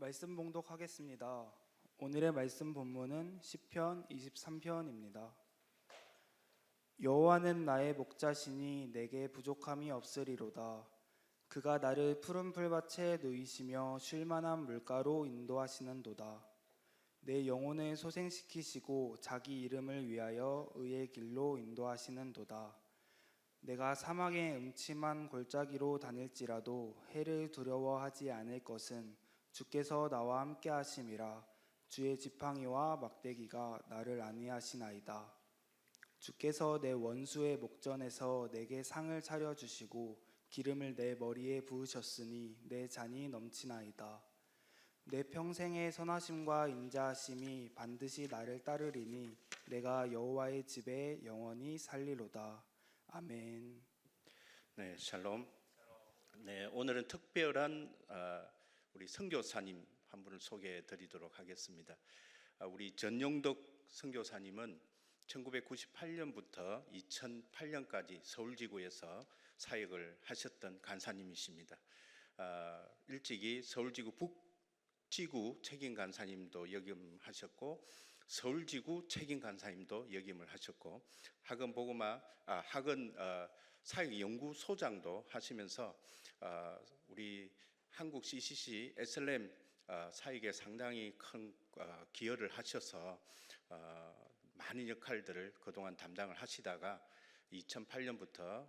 말씀 봉독하겠습니다. 오늘의 말씀 본문은 시편 23편입니다. 여호와는 나의 목자시니 내게 부족함이 없으리로다. 그가 나를 푸른 풀밭에 누이시며 쉴 만한 물가로 인도하시는도다. 내 영혼을 소생시키시고 자기 이름을 위하여 의의 길로 인도하시는도다. 내가 사막의 음침한 골짜기로 다닐지라도 해를 두려워하지 않을 것은 주께서 나와 함께 하심이라. 주의 지팡이와 막대기가 나를 안위하시나이다. 주께서 내 원수의 목전에서 내게 상을 차려주시고 기름을 내 머리에 부으셨으니 내 잔이 넘치나이다. 내 평생의 선하심과 인자하심이 반드시 나를 따르리니 내가 여호와의 집에 영원히 살리로다. 아멘. 네, 샬롬. 네, 오늘은 특별한 우리 선교사님 한 분을 소개해 드리도록 하겠습니다. 우리 전용덕 선교사님은 1998년부터 2008년까지 서울지구에서 사역을 하셨던 간사님이십니다. 일찍이 서울지구 북지구 책임 간사님도 역임하셨고 서울지구 책임 간사님도 역임을 하셨고 학원 사역연구소장도 하시면서 우리 한국 CCC SLM 사역에 상당히 큰 기여를 하셔서 많은 역할들을 그동안 담당을 하시다가 2008년부터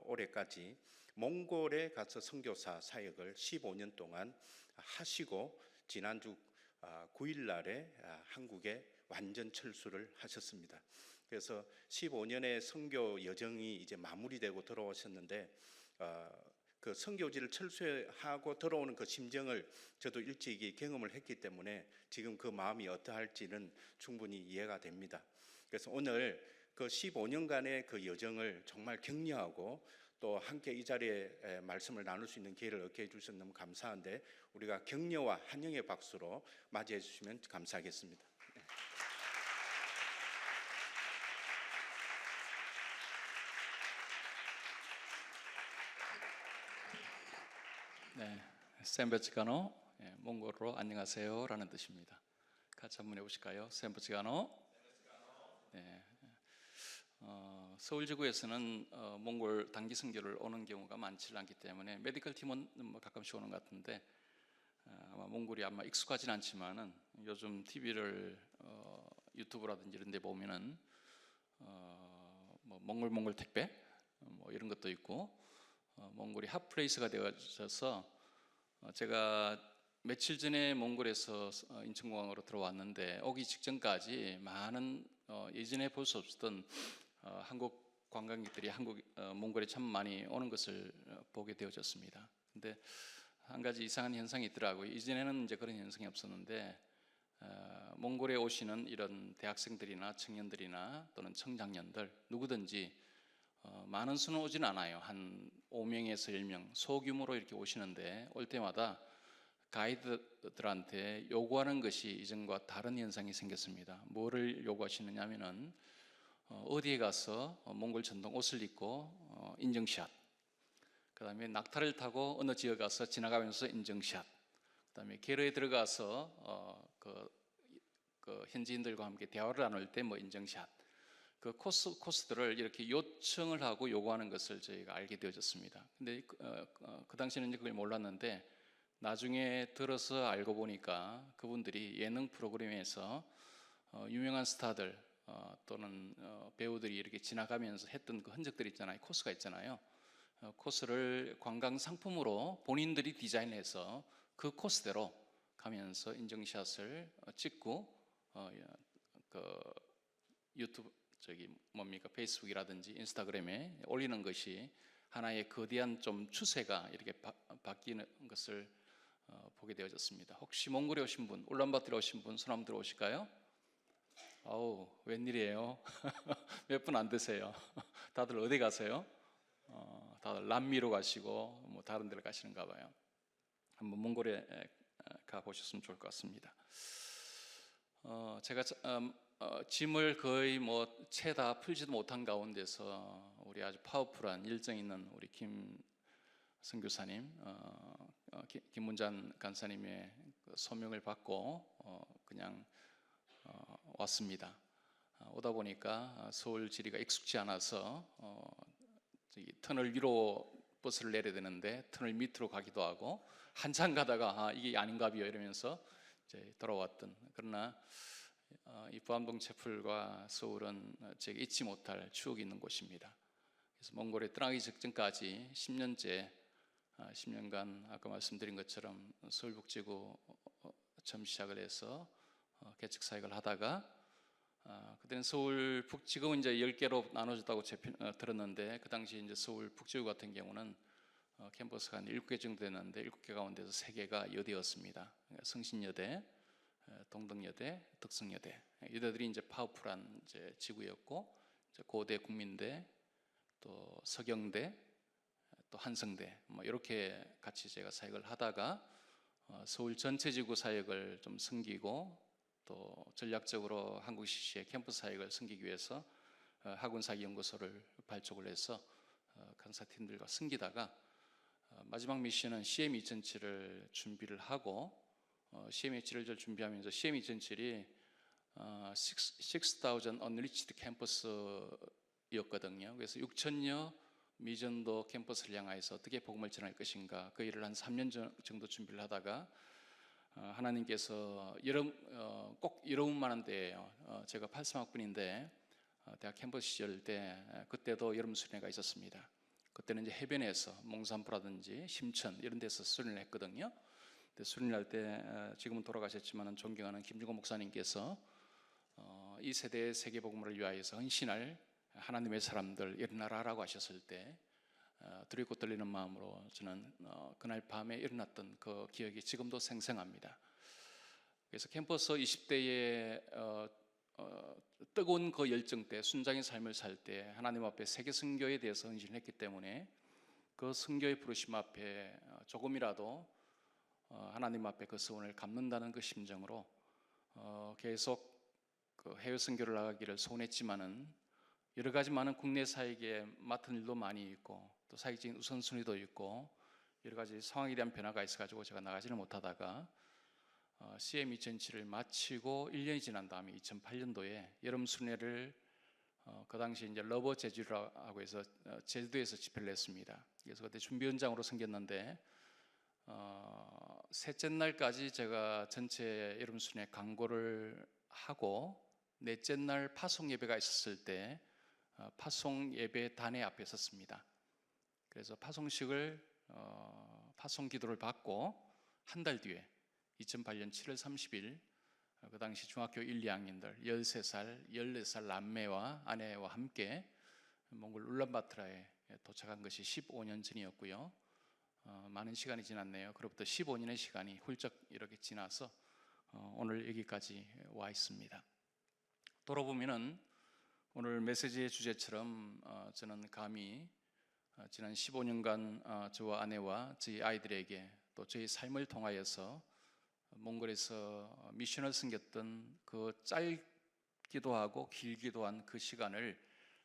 올해까지 몽골에 가서 선교사 사역을 15년 동안 하시고 지난주 9일 날에 한국에 완전 철수를 하셨습니다. 그래서 15년의 선교 여정이 이제 마무리되고 돌아오셨는데 그 선교지를 철수하고 들어오는 그 심정을 저도 일찍이 경험을 했기 때문에 지금 그 마음이 어떠할지는 충분히 이해가 됩니다. 그래서 오늘 그 15년간의 그 여정을 정말 격려하고 또 함께 이 자리에 말씀을 나눌 수 있는 기회를 얻게 해주셔서 너무 감사한데 우리가 격려와 환영의 박수로 맞이해 주시면 감사하겠습니다. 네, 셈베치가노, 몽골어로 안녕하세요 라는 뜻입니다. 같이 한번 해보실까요? 셈베치가노. 네, 서울지구에서는 몽골 단기 선교를 오는 경우가 많지 않기 때문에 메디컬 팀은 뭐 가끔씩 오는 것 같은데 아마 몽골이 아마 익숙하진 않지만은 요즘 TV를 유튜브라든지 이런 데 보면은 뭐 몽골 택배 뭐 이런 것도 있고 몽골이 핫플레이스가 되어져서 제가 며칠 전에 몽골에서 인천공항으로 들어왔는데 오기 직전까지 많은 예전에 볼 수 없었던 한국 관광객들이 몽골에 참 많이 오는 것을 보게 되어졌습니다. 근데 한 가지 이상한 현상이 있더라고요. 이전에는 이제 그런 현상이 없었는데 몽골에 오시는 이런 대학생들이나 청년들이나 또는 청장년들 누구든지 많은 수는 오진 않아요. 한 5명에서 10명 소규모로 이렇게 오시는데 올 때마다 가이드들한테 요구하는 것이 이전과 다른 현상이 생겼습니다. 뭐를 요구하시느냐 하면은 어디에 가서 몽골 전통 옷을 입고 인증샷, 그 다음에 낙타를 타고 어느 지역 가서 지나가면서 인증샷, 그 다음에 게르에 들어가서 그 현지인들과 함께 대화를 나눌 때 뭐 인증샷, 그 코스들을 이렇게 요청을 하고 요구하는 것을 저희가 알게 되어졌습니다. 근데 그 당시에는 그걸 몰랐는데 나중에 들어서 알고 보니까 그분들이 예능 프로그램에서 유명한 스타들 또는 배우들이 이렇게 지나가면서 했던 그 흔적들이 있잖아요. 코스가 있잖아요. 코스를 관광 상품으로 본인들이 디자인해서 그 코스대로 가면서 인증샷을 찍고 그 유튜브 페이스북이라든지 인스타그램에 올리는 것이 하나의 거대한 좀 추세가 이렇게 바뀌는 것을 보게 되어졌습니다. 혹시 몽골에 오신 분, 울란바토르에 오신 분 손 한번 들어오실까요? 아우, 웬일이에요? 몇 분 안 되세요? 다들 어디 가세요? 다들 남미로 가시고 뭐 다른 데로 가시는가 봐요. 한번 몽골에 가보셨으면 좋을 것 같습니다. 제가 짐을 거의 뭐 채 다 풀지도 못한 가운데서 우리 아주 파워풀한 열정 있는 우리 김 선교사님, 김문잔 간사님의 소명을 받고 그냥 왔습니다. 오다 보니까 서울 지리가 익숙지 않아서 터널 위로 버스를 내려야 되는데 터널 밑으로 가기도 하고 한참 가다가 이게 아닌가비요 이러면서 이제 돌아왔던, 그러나 이 부암동 채플과 서울은 제가 잊지 못할 추억이 있는 곳입니다. 그래서 몽골에 떠나기 직전까지 10년간 아까 말씀드린 것처럼 서울북지구 처음 시작을 해서 개척 사역을 하다가 그때는 서울 북지구는 이제 10개로 나눠졌다고 들었는데 그 당시 이제 서울 북지구 같은 경우는 캠퍼스가 한 7개 정도 됐는데 7개 가운데서 3개가 여대였습니다. 그러니까 성신여대, 동덕여대, 덕성여대, 여대들이 이제 파워풀한 이제 지구였고, 이제 고대, 국민대, 또 서경대, 또 한성대, 뭐 이렇게 같이 제가 사역을 하다가 서울 전체 지구 사역을 좀 섬기고 또 전략적으로 한국 CC의 캠퍼스 사역을 섬기기 위해서 학원사기연구소를 발족을 해서 강사팀들과 섬기다가 마지막 미션은 CM2007을 준비를 하고 CM2007을 준비하면서 CM2007이 6,000 Unreached 캠퍼스였거든요. 그래서 6,000여 미전도 캠퍼스를 향하여서 어떻게 복음을 전할 것인가, 그 일을 한 3년 정도 준비를 하다가 하나님께서 꼭 여러분 만한 때예요. 제가 83학번인데 대학 캠퍼스 시절 때 그때도 여름 수련회가 있었습니다. 그때는 이제 해변에서 몽산포라든지 심천 이런 데서 수련을 했거든요. 근데 수련할 때 지금은 돌아가셨지만 존경하는 김중건 목사님께서 이 세대의 세계복음을 위하여서 헌신할 하나님의 사람들 일어나라라고 하셨을 때 두렵고 떨리는 마음으로 저는 그날 밤에 일어났던 그 기억이 지금도 생생합니다. 그래서 캠퍼스 20대의 뜨거운 그 열정 때, 순장의 삶을 살 때 하나님 앞에 세계 선교에 대해서 헌신을 했기 때문에 그 선교의 부르심 앞에 조금이라도 하나님 앞에 그 소원을 갚는다는 그 심정으로 계속 그 해외 선교를 나가기를 소원했지만은 여러 가지 많은 국내 사역에 맡은 일도 많이 있고 또 사역적인 우선순위도 있고 여러 가지 상황에 대한 변화가 있어가지고 제가 나가지를 못하다가 CM2007을 마치고 1년이 지난 다음에 2008년도에 여름 순회를 그 당시 이제 러버 제주라고 해서 제주도에서 집회를 했습니다. 그래서 그때 준비원장으로 섬겼는데 셋째 날까지 제가 전체 여름 순회 강고를 하고 넷째 날 파송 예배가 있었을 때 파송 예배 단회 앞에 섰습니다. 그래서 파송식을 파송 기도를 받고 한 달 뒤에 2008년 7월 30일 그 당시 중학교 1, 2학년들 13살, 14살 남매와 아내와 함께 몽골 울란바토르에 도착한 것이 15년 전이었고요. 많은 시간이 지났네요. 그로부터 15년의 시간이 훌쩍 이렇게 지나서 오늘 여기까지 와 있습니다. 돌아보면은 오늘 메시지의 주제처럼 저는 감히 지난 15년간 저와 아내와 저희 아이들에게 또 저희 삶을 통하여서 몽골에서 미션을 섬겼던 그 짧기도 하고 길기도 한 그 시간을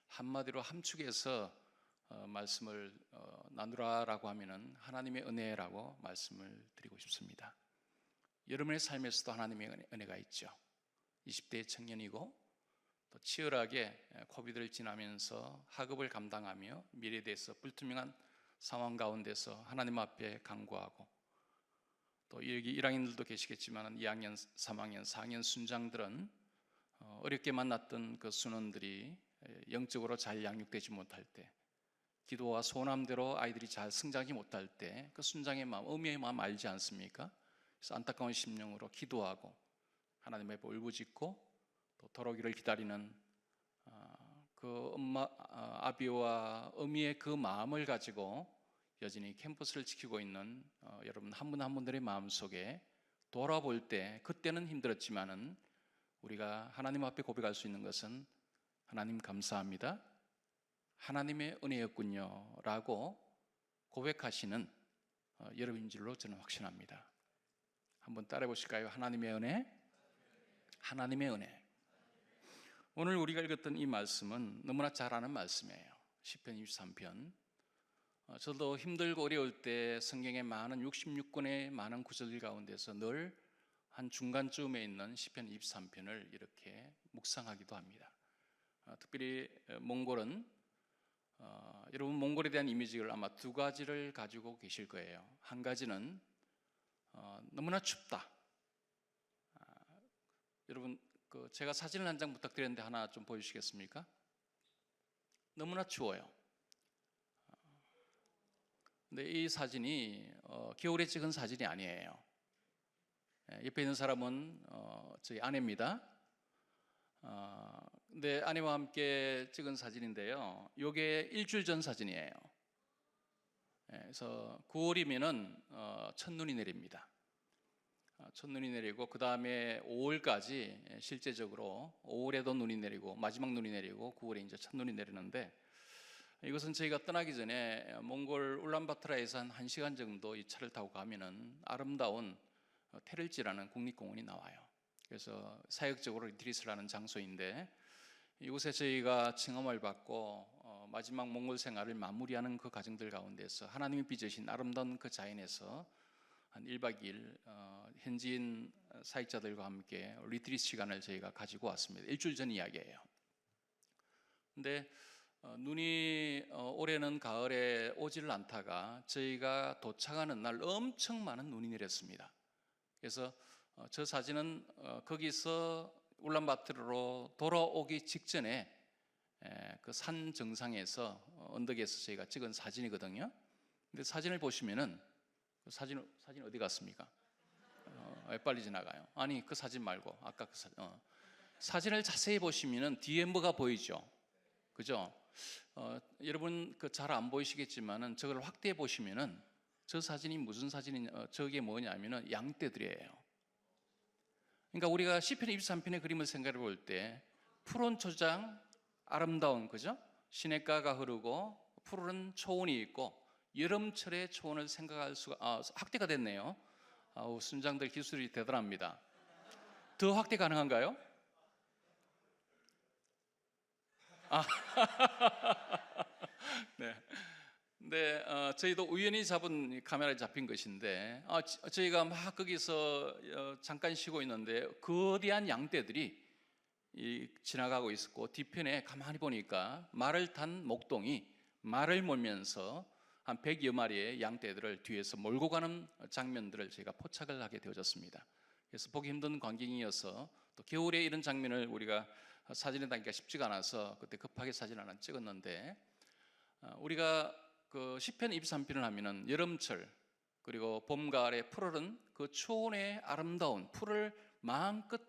한마디로 함축해서 말씀을 나누라라고 하면은 하나님의 은혜라고 말씀을 드리고 싶습니다. 여러분의 삶에서도 하나님의 은혜가 있죠. 20대의 청년이고 또 치열하게 코비드를 지나면서 학업을 감당하며 미래에 대해서 불투명한 상황 가운데서 하나님 앞에 간구하고 또 여기 1학년들도 계시겠지만 2학년, 3학년, 4학년 순장들은 어렵게 만났던 그 순원들이 영적으로 잘 양육되지 못할 때, 기도와 소원함대로 아이들이 잘 성장하지 못할 때 그 순장의 마음, 어미의 마음 알지 않습니까? 그래서 안타까운 심령으로 기도하고 하나님 앞에 울부짖고 또 돌아오기를 기다리는 그 아비와 어미의 그 마음을 가지고 여전히 캠퍼스를 지키고 있는 여러분 한 분 한 분들의 마음속에 돌아볼 때 그때는 힘들었지만은 우리가 하나님 앞에 고백할 수 있는 것은 하나님 감사합니다, 하나님의 은혜였군요 라고 고백하시는 여러분인 줄로 저는 확신합니다. 한번 따라해 보실까요? 하나님의 은혜, 하나님의 은혜. 오늘 우리가 읽었던 이 말씀은 너무나 잘 아는 말씀이에요. 시편 23편. 저도 힘들고 어려울 때 성경의 많은 66권의 많은 구절들 가운데서 늘 한 중간쯤에 있는 시편 23편을 이렇게 묵상하기도 합니다. 특별히 몽골은 여러분 몽골에 대한 이미지를 아마 두 가지를 가지고 계실 거예요. 한 가지는 너무나 춥다. 여러분 제가 사진을 한 장 부탁드렸는데 하나 좀 보여주시겠습니까? 너무나 추워요. 근데 이 사진이 겨울에 찍은 사진이 아니에요. 옆에 있는 사람은 저희 아내입니다. 근데 아내와 함께 찍은 사진인데요. 이게 일주일 전 사진이에요. 그래서 9월이면은 첫눈이 내립니다. 첫눈이 내리고 그 다음에 5월까지 실제적으로 5월에도 눈이 내리고 마지막 눈이 내리고 9월에 이제 첫눈이 내리는데 이것은 저희가 떠나기 전에 몽골 울란바토르에서 한 1시간 정도 이 차를 타고 가면은 아름다운 테를지라는 국립공원이 나와요. 그래서 사역적으로 리트릿을 하는 장소인데 이곳에 저희가 칭함을 받고 마지막 몽골 생활을 마무리하는 그 과정들 가운데서 하나님이 빚으신 아름다운 그 자연에서 한 1박 2일 현지인 사역자들과 함께 리트릿 시간을 저희가 가지고 왔습니다. 일주일 전 이야기예요. 근데 눈이 올해는 가을에 오지를 않다가 저희가 도착하는 날 엄청 많은 눈이 내렸습니다. 그래서 저 사진은 거기서 울란바토르로 돌아오기 직전에 그 산 정상에서 언덕에서 저희가 찍은 사진이거든요. 근데 사진을 보시면은 사진 어디 갔습니까? 왜 빨리 지나가요? 아니 그 사진 말고 아까 그 사진을 자세히 보시면은 뒤에 뭐가 보이죠? 그죠? 여러분 그 잘 안 보이시겠지만은 저걸 확대해 보시면은 저 사진이 무슨 사진이냐? 저게 뭐냐면은 양떼들이에요. 그러니까 우리가 시편 23편의 그림을 생각해 볼 때 푸른 초장 아름다운 그죠? 시냇가가 흐르고 푸른 초원이 있고 여름철의 초원을 생각할 수가 확대가 됐네요. 순장들 기술이 대단합니다. 더 확대 가능한가요? 네. 네, 저희도 우연히 잡은 카메라에 잡힌 것인데 저희가 막 거기서 잠깐 쉬고 있는데 거대한 양떼들이 지나가고 있었고 뒤편에 가만히 보니까 말을 탄 목동이 말을 몰면서 한 100여 마리의 양떼들을 뒤에서 몰고 가는 장면들을 저희가 포착을 하게 되어졌습니다. 그래서 보기 힘든 광경이어서 또 겨울에 이런 장면을 우리가 사진에 담기가 쉽지가 않아서 그때 급하게 사진 하나 찍었는데 우리가 그 시편 23편을 하면은 여름철 그리고 봄 가을에 푸르른 그 초원의 아름다운 풀을 마음껏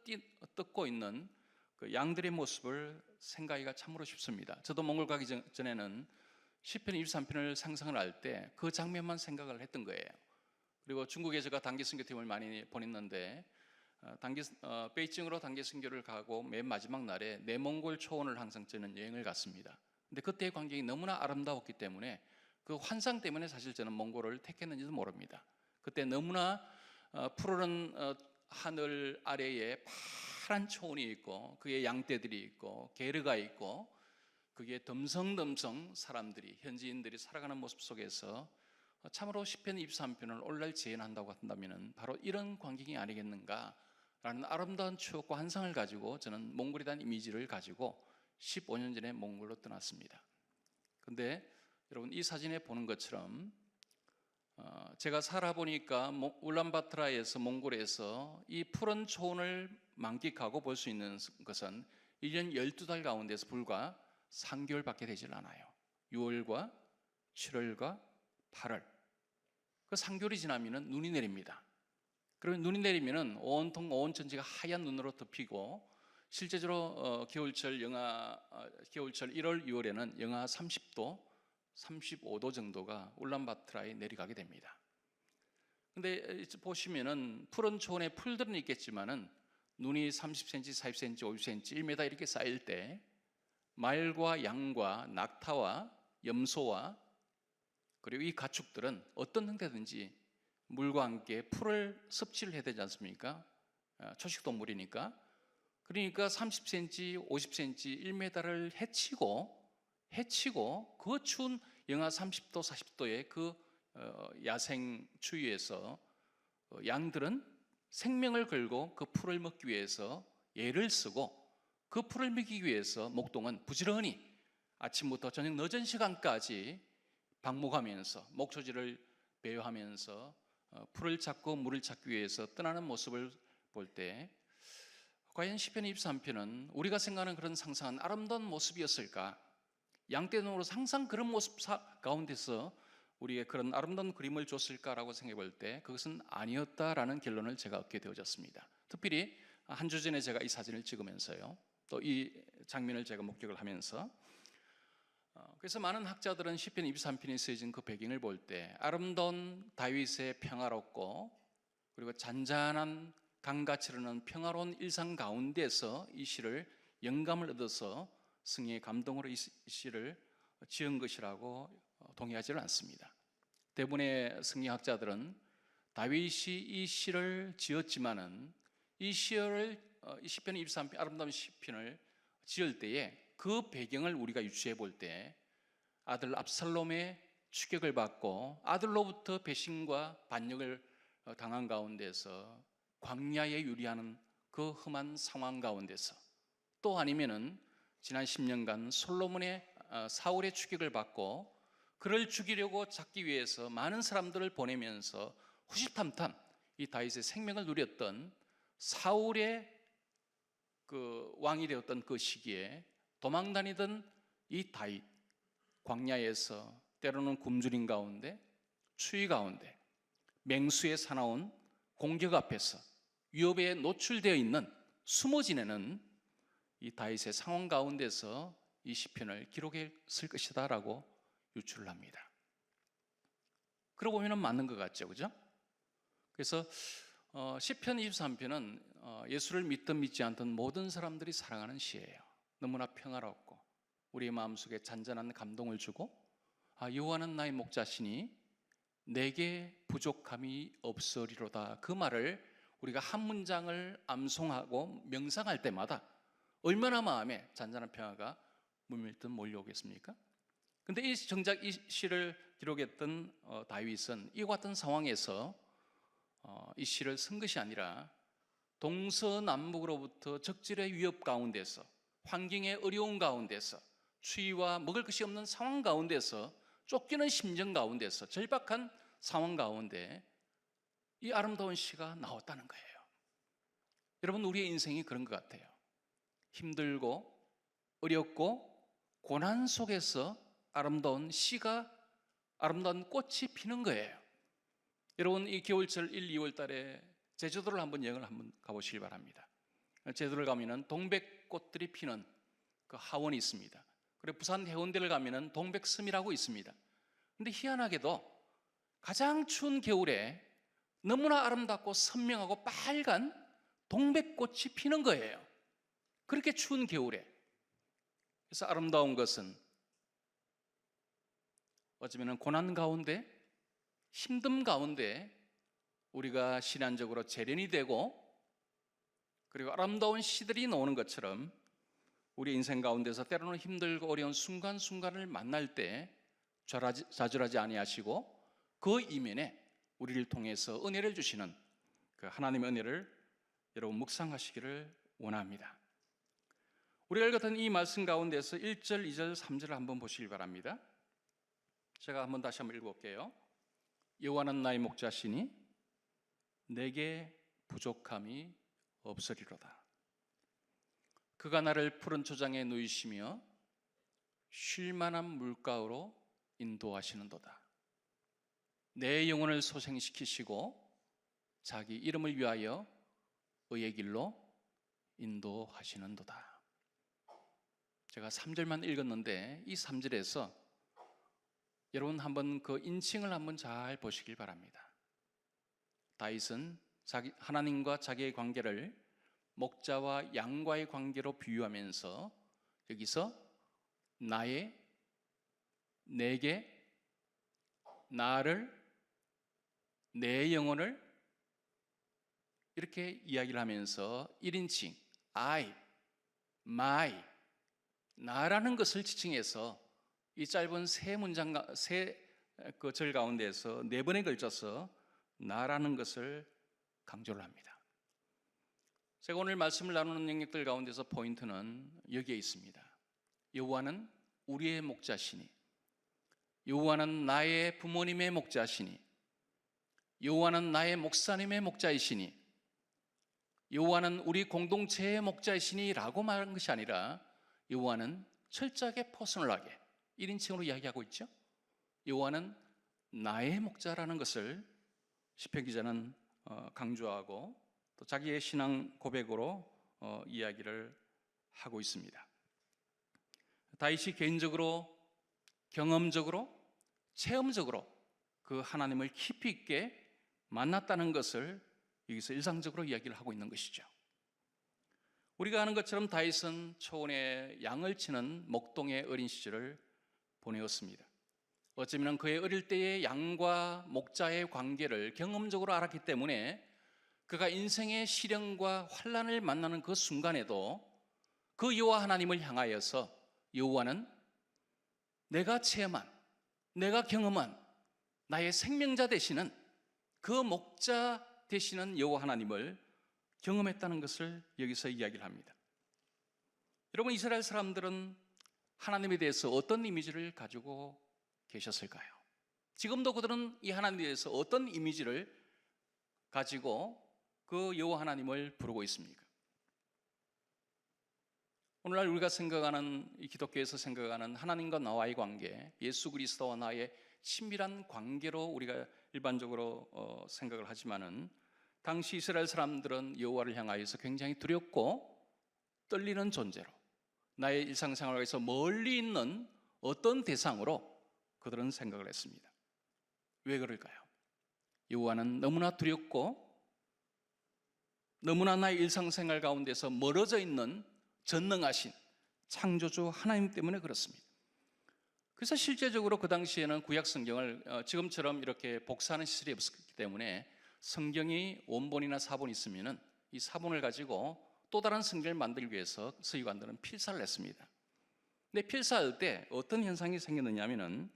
뜯고 있는 그 양들의 모습을 생각하기가 참으로 쉽습니다. 저도 몽골 가기 전에는 시편 23편을 상상을 할 때 그 장면만 생각을 했던 거예요. 그리고 중국에 제가 단기 선교팀을 많이 보냈는데 베이징으로 단기 선교를 가고 맨 마지막 날에 내몽골 초원을 항상 저는 여행을 갔습니다. 근데 그때의 광경이 너무나 아름다웠기 때문에 그 환상 때문에 사실 저는 몽골을 택했는지도 모릅니다. 그때 너무나 푸르른 하늘 아래에 파란 초원이 있고 그에 양떼들이 있고 게르가 있고 그게 덤성덤성 사람들이 현지인들이 살아가는 모습 속에서 참으로 시편 23편을 오늘날 재현한다고 한다면 바로 이런 광경이 아니겠는가라는 아름다운 추억과 환상을 가지고 저는 몽골에 대한 이미지를 가지고 15년 전에 몽골로 떠났습니다. 근데 여러분 이 사진에 보는 것처럼 제가 살아보니까 울란바토르에서 몽골에서 이 푸른 초원을 만끽하고 볼 수 있는 것은 1년 12달 가운데서 불과 3개월밖에 되질 않아요. 6월과 7월과 8월 그 3개월이 지나면 눈이 내립니다. 그러면 눈이 내리면 온통 온 전체가 하얀 눈으로 덮이고 실제적으로 겨울철 1월, 2월에는 영하 30도, 35도 정도가 울란바토르에 내려가게 됩니다. 근데 보시면은 푸른 초원에 풀들은 있겠지만은 눈이 30cm, 40cm, 50cm, 1m 이렇게 쌓일 때 말과 양과 낙타와 염소와 그리고 이 가축들은 어떤 형태든지 물과 함께 풀을 섭취를 해야 되지 않습니까? 초식동물이니까. 그러니까 30cm, 50cm, 1m를 해치고 그 추운 영하 30도, 40도의 그 야생 추위에서 양들은 생명을 걸고 그 풀을 먹기 위해서 애를 쓰고 그 풀을 먹이기 위해서 목동은 부지런히 아침부터 저녁 늦은 시간까지 방목하면서 목초지를 배회하면서 풀을 찾고 물을 찾기 위해서 떠나는 모습을 볼 때 과연 시편 23편은 우리가 생각하는 그런 상상한 아름다운 모습이었을까? 양떼눈으로 항상 그런 모습 가운데서 우리의 그런 아름다운 그림을 줬을까라고 생각해 볼 때 그것은 아니었다라는 결론을 제가 얻게 되어졌습니다. 특별히 한 주 전에 제가 이 사진을 찍으면서요, 또 이 장면을 제가 목격을 하면서 그래서 많은 학자들은 시편 23편에 쓰여진 그 배경을 볼 때 아름다운 다윗의 평화롭고 그리고 잔잔한 강같이 흐르는 평화로운 일상 가운데서 이 시를 영감을 얻어서 승리의 감동으로 이 시를 지은 것이라고 동의하지는 않습니다. 대부분의 승리학자들은 다윗이 이 시를 지었지만은 이 시편 23편 아름다운 시편을 지을 때에 그 배경을 우리가 유추해 볼 때 아들 압살롬의 추격을 받고 아들로부터 배신과 반역을 당한 가운데서 광야에 유리하는 그 험한 상황 가운데서 또 아니면은 지난 10년간 솔로몬의 사울의 추격을 받고 그를 죽이려고 잡기 위해서 많은 사람들을 보내면서 후시탐탐 이 다윗의 생명을 누렸던 사울의 그 왕이 되었던 그 시기에 도망다니던 이 다윗 광야에서 때로는 굶주린 가운데 추위 가운데 맹수의 사나운 공격 앞에서 위협에 노출되어 있는 숨어 지내는 이 다윗의 상황 가운데서 이 시편을 기록했을 것이다라고 유출을 합니다. 그러고 보면 맞는 것 같죠, 그죠? 그래서 시편 23편은 예수를 믿든 믿지 않든 모든 사람들이 사랑하는 시예요. 너무나 평화롭고 우리의 마음속에 잔잔한 감동을 주고 여호와는 나의 목자시니 내게 부족함이 없으리로다. 그 말을 우리가 한 문장을 암송하고 명상할 때마다 얼마나 마음에 잔잔한 평화가 물밀듯 몰려오겠습니까? 근데 정작 이 시를 기록했던 다윗은 이와 같은 상황에서 이 시를 쓴 것이 아니라 동서남북으로부터 적질의 위협 가운데서 환경의 어려운 가운데서 추위와 먹을 것이 없는 상황 가운데서 쫓기는 심정 가운데서 절박한 상황 가운데 이 아름다운 시가 나왔다는 거예요. 여러분, 우리의 인생이 그런 것 같아요. 힘들고 어렵고 고난 속에서 아름다운 시가 아름다운 꽃이 피는 거예요. 여러분, 이 겨울철 1, 2월 달에 제주도를 여행을 한번 가보시기 바랍니다. 제주도를 가면은 동백꽃들이 피는 그 하원이 있습니다. 그리고 부산 해운대를 가면은 동백섬이라고 있습니다. 근데 희한하게도 가장 추운 겨울에 너무나 아름답고 선명하고 빨간 동백꽃이 피는 거예요. 그렇게 추운 겨울에. 그래서 아름다운 것은 어쩌면 고난 가운데, 힘듦 가운데 우리가 신앙적으로 재련이 되고 그리고 아름다운 시들이 나오는 것처럼 우리 인생 가운데서 때로는 힘들고 어려운 순간순간을 만날 때 좌절하지 아니하시고 그 이면에 우리를 통해서 은혜를 주시는 그 하나님의 은혜를 여러분 묵상하시기를 원합니다. 우리가 읽었던 이 말씀 가운데서 1절, 2절, 3절을 한번 보시기 바랍니다. 제가 다시 한번 읽어볼게요. 여호와는 나의 목자시니 내게 부족함이 없으리로다. 그가 나를 푸른 초장에 누이시며 쉴만한 물가로 인도하시는도다. 내 영혼을 소생시키시고 자기 이름을 위하여 의의 길로 인도하시는도다. 제가 3절만 읽었는데 이 3절에서 여러분 한번 그 인칭을 한번 잘 보시길 바랍니다. 다윗은 하나님과 자기의 관계를 목자와 양과의 관계로 비유하면서 여기서 나의, 내게, 나를, 내 영혼을 이렇게 이야기를 하면서 1인칭 I, my, 나라는 것을 지칭해서 이 짧은 세 절 가운데에서 4번에 걸쳐서 나라는 것을 강조를 합니다. 제가 오늘 말씀을 나누는 영역들 가운데서 포인트는 여기에 있습니다. 여호와는 우리의 목자시니, 여호와는 나의 부모님의 목자시니, 여호와는 나의 목사님의 목자이시니, 여호와는 우리 공동체의 목자이시니 라고 말한 것이 아니라 여호와는 철저하게 퍼스널하게 1인칭으로 이야기하고 있죠. 여호와는 나의 목자라는 것을 시편 기자는 강조하고 또 자기의 신앙 고백으로 이야기를 하고 있습니다. 다윗이 개인적으로, 경험적으로, 체험적으로 그 하나님을 깊이 있게 만났다는 것을 여기서 일상적으로 이야기를 하고 있는 것이죠. 우리가 아는 것처럼 다윗은 초원에 양을 치는 목동의 어린 시절을 보내었습니다. 어쩌면 그의 어릴 때의 양과 목자의 관계를 경험적으로 알았기 때문에 그가 인생의 시련과 환난을 만나는 그 순간에도 그 여호와 하나님을 향하여서 여호와는 내가 체험한, 내가 경험한 나의 생명자 되시는 그 목자 되시는 여호와 하나님을 경험했다는 것을 여기서 이야기를 합니다. 여러분, 이스라엘 사람들은 하나님에 대해서 어떤 이미지를 가지고 계셨을까요? 지금도 그들은 이 하나님에 대해서 어떤 이미지를 가지고 그 여호와 하나님을 부르고 있습니까? 오늘날 우리가 생각하는, 이 기독교에서 생각하는 하나님과 나와의 관계, 예수 그리스도와 나의 친밀한 관계로 우리가 일반적으로 생각을 하지만은 당시 이스라엘 사람들은 여호와를 향하여서 굉장히 두렵고 떨리는 존재로, 나의 일상생활에서 멀리 있는 어떤 대상으로 그들은 생각을 했습니다. 왜 그럴까요? 여호와는 너무나 두렵고 너무나 나의 일상생활 가운데서 멀어져 있는 전능하신 창조주 하나님 때문에 그렇습니다. 그래서 실제적으로 그 당시에는 구약 성경을 지금처럼 이렇게 복사하는 시설이 없었기 때문에 성경이 원본이나 사본이 있으면은 이 사본을 가지고 또 다른 성경을 만들기 위해서 서기관들은 필사를 했습니다. 근데 필사할 때 어떤 현상이 생겼느냐 하면은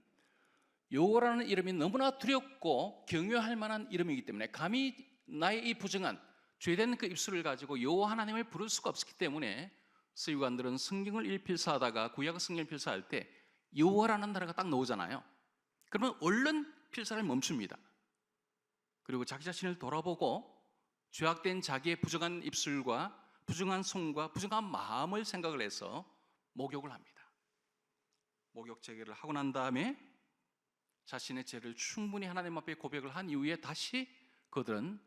여호와라는 이름이 너무나 두렵고 경외할 만한 이름이기 때문에 감히 나의 이 부정한 죄된 그 입술을 가지고 여호와 하나님을 부를 수가 없었기 때문에 서기관들은 성경을 일필사하다가 구약 성경을 필사할 때 여호와라는 단어가 딱 나오잖아요. 그러면 얼른 필사를 멈춥니다. 그리고 자기 자신을 돌아보고 죄악된 자기의 부정한 입술과 부정한 손과 부정한 마음을 생각을 해서 목욕을 합니다. 목욕 제거를 하고 난 다음에 자신의 죄를 충분히 하나님 앞에 고백을 한 이후에 다시 그들은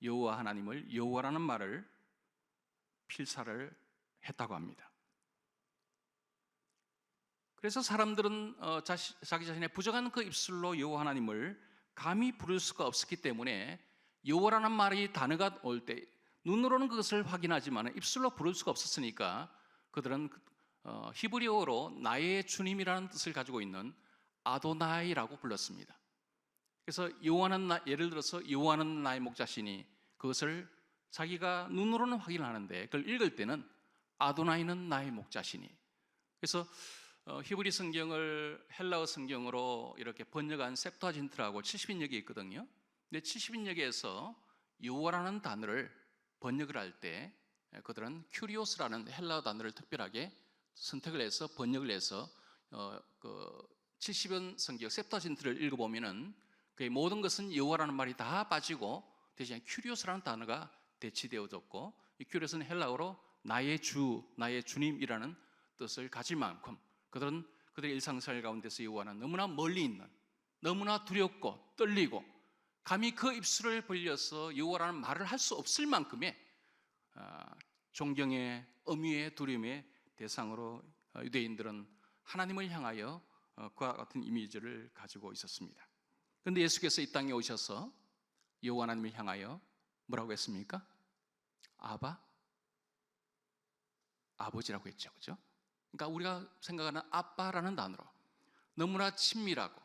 여호와 하나님을, 여호와라는 말을 필사를 했다고 합니다. 그래서 사람들은 자기 자신의 부정한 그 입술로 여호와 하나님을 감히 부를 수가 없었기 때문에 여호와라는 말이 단어가 올 때 눈으로는 그것을 확인하지만 입술로 부를 수가 없었으니까 그들은 히브리어로 나의 주님이라는 뜻을 가지고 있는 아도나이라고 불렀습니다. 그래서 여호와는 예를 들어서 여호와는 나의 목자시니 그것을 자기가 눈으로는 확인하는데 그걸 읽을 때는 아도나이는 나의 목자시니. 그래서 히브리 성경을 헬라어 성경으로 이렇게 번역한 셉투아진트라고 70인역이 있거든요. 근데 70인역에서 여호와라는 단어를 번역을 할 때 그들은 큐리오스라는 헬라어 단어를 특별하게 선택을 해서 번역을 해서 그 70연 성경 셉투아진트를 읽어보면은 그 모든 것은 여호와라는 말이 다 빠지고 대신에 큐리오스라는 단어가 대치되어졌고 이 큐리오스는 헬라어로 나의 주, 나의 주님이라는 뜻을 가질 만큼 그들은 그들의 일상생활 가운데서 여호와는 너무나 멀리 있는, 너무나 두렵고 떨리고 감히 그 입술을 벌려서 여호와라는 말을 할 수 없을 만큼의 존경의, 엄위의, 두려움의 대상으로 유대인들은 하나님을 향하여 그와 같은 이미지를 가지고 있었습니다. 그런데 예수께서 이 땅에 오셔서 여호와 하나님을 향하여 뭐라고 했습니까? 아바, 아버지라고 했죠, 그렇죠? 그러니까 우리가 생각하는 아빠라는 단어로 너무나 친밀하고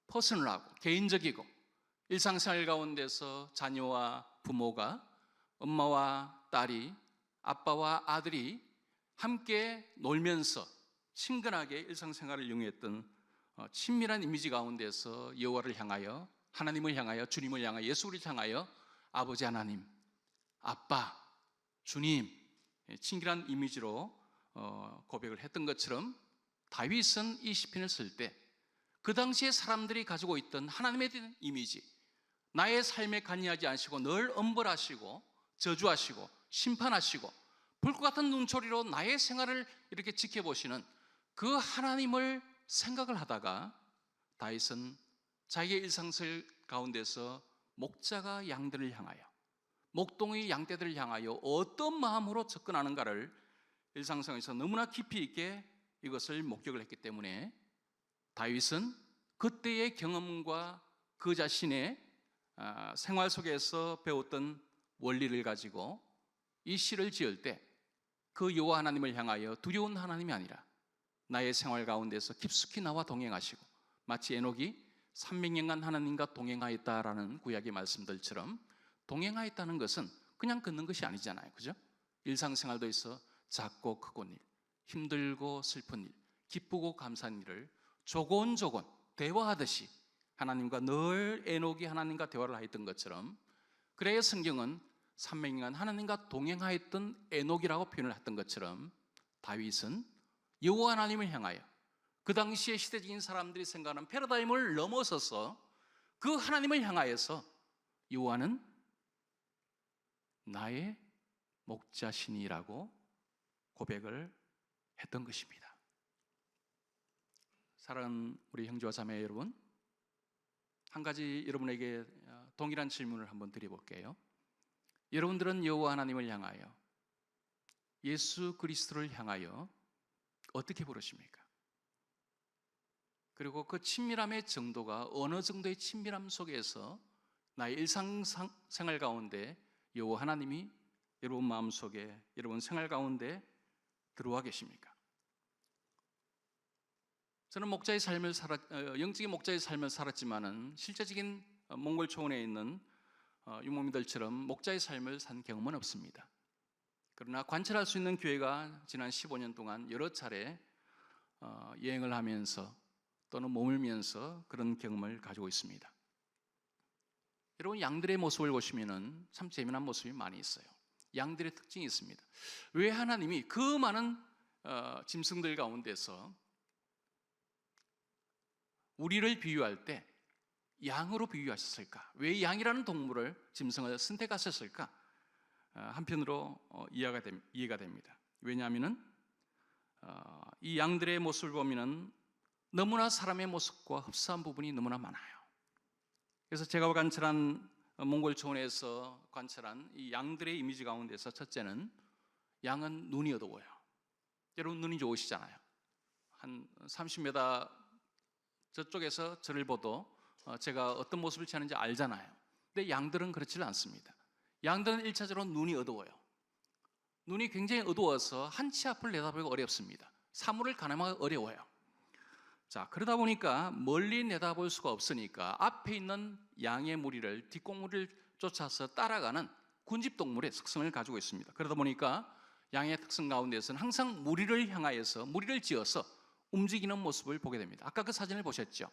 퍼스널하고 개인적이고 일상생활 가운데서 자녀와 부모가, 엄마와 딸이, 아빠와 아들이 함께 놀면서 친근하게 일상생활을 영위했던 친밀한 이미지 가운데서 여호와를 향하여, 하나님을 향하여, 주님을 향하여, 예수를 향하여 아버지 하나님, 아빠 주님, 친밀한 이미지로 고백을 했던 것처럼 다윗은 이 시편을 쓸 때 그 당시에 사람들이 가지고 있던 하나님에 대한 이미지, 나의 삶에 관여하지 않으시고 늘 엄벌하시고 저주하시고 심판하시고 불과 같은 눈초리로 나의 생활을 이렇게 지켜보시는 그 하나님을 생각을 하다가 다윗은 자기의 일상생 가운데서 목자가 양들을 향하여, 목동의 양떼들을 향하여 어떤 마음으로 접근하는가를 일상생활에서 너무나 깊이 있게 이것을 목격을 했기 때문에 다윗은 그때의 경험과 그 자신의 생활 속에서 배웠던 원리를 가지고 이 시를 지을 때 그 여호와 하나님을 향하여 두려운 하나님이 아니라 나의 생활 가운데서 깊숙이 나와 동행하시고, 마치 에녹이 300년간 하나님과 동행하였다라는 구약의 말씀들처럼 동행하였다는 것은 그냥 걷는 것이 아니잖아요, 그죠? 일상생활도 있어 작고 크고 일, 힘들고 슬픈 일, 기쁘고 감사한 일을 조곤조곤 대화하듯이 하나님과 늘 에녹이 하나님과 대화를 하였던 것처럼, 그래야 성경은 300년간 하나님과 동행하였던 에녹이라고 표현을 했던 것처럼 다윗은 여호와 하나님을 향하여 그 당시에 시대적인 사람들이 생각하는 패러다임을 넘어서서 그 하나님을 향하여서 여호와는 나의 목자시니라고 고백을 했던 것입니다. 사랑하는 우리 형제와 자매 여러분, 한 가지 여러분에게 동일한 질문을 한번 드려볼게요. 여러분들은 여호와 하나님을 향하여, 예수 그리스도를 향하여 어떻게 부르십니까? 그리고 그 친밀함의 정도가 어느 정도의 친밀함 속에서 나의 일상생활 가운데 여호와 하나님이 여러분 마음속에, 여러분 생활 가운데 들어와 계십니까? 저는 목자의 삶을 영적인 목자의 삶을 살았지만은 실제적인 몽골 초원에 있는 유목민들처럼 목자의 삶을 산 경험은 없습니다. 그러나 관찰할 수 있는 교회가 지난 15년 동안 여러 차례 여행을 하면서 또는 머물면서 그런 경험을 가지고 있습니다. 여러분, 양들의 모습을 보시면은 참 재미난 모습이 많이 있어요. 양들의 특징이 있습니다. 왜 하나님이 그 많은 짐승들 가운데서 우리를 비유할 때 양으로 비유하셨을까? 왜 양이라는 동물을, 짐승을 선택하셨을까? 한편으로 이해가 됩니다. 왜냐하면 이 양들의 모습을 보면 너무나 사람의 모습과 흡사한 부분이 너무나 많아요. 그래서 제가 관찰한 몽골 초원에서 관찰한 이 양들의 이미지 가운데서 첫째는, 양은 눈이 어두워요. 여러분, 눈이 좋으시잖아요. 한 30m 저쪽에서 저를 봐도 제가 어떤 모습을 취하는지 알잖아요. 근데 양들은 그렇지 않습니다. 양들은 1차적으로 눈이 어두워요. 눈이 굉장히 어두워서 한 치 앞을 내다보기가 어렵습니다. 사물을 가늠하기가 어려워요. 자, 그러다 보니까 멀리 내다볼 수가 없으니까 앞에 있는 양의 무리를, 뒷공무리를 쫓아서 따라가는 군집동물의 특성을 가지고 있습니다. 그러다 보니까 양의 특성 가운데서는 항상 무리를 향하여서, 무리를 지어서 움직이는 모습을 보게 됩니다. 아까 그 사진을 보셨죠?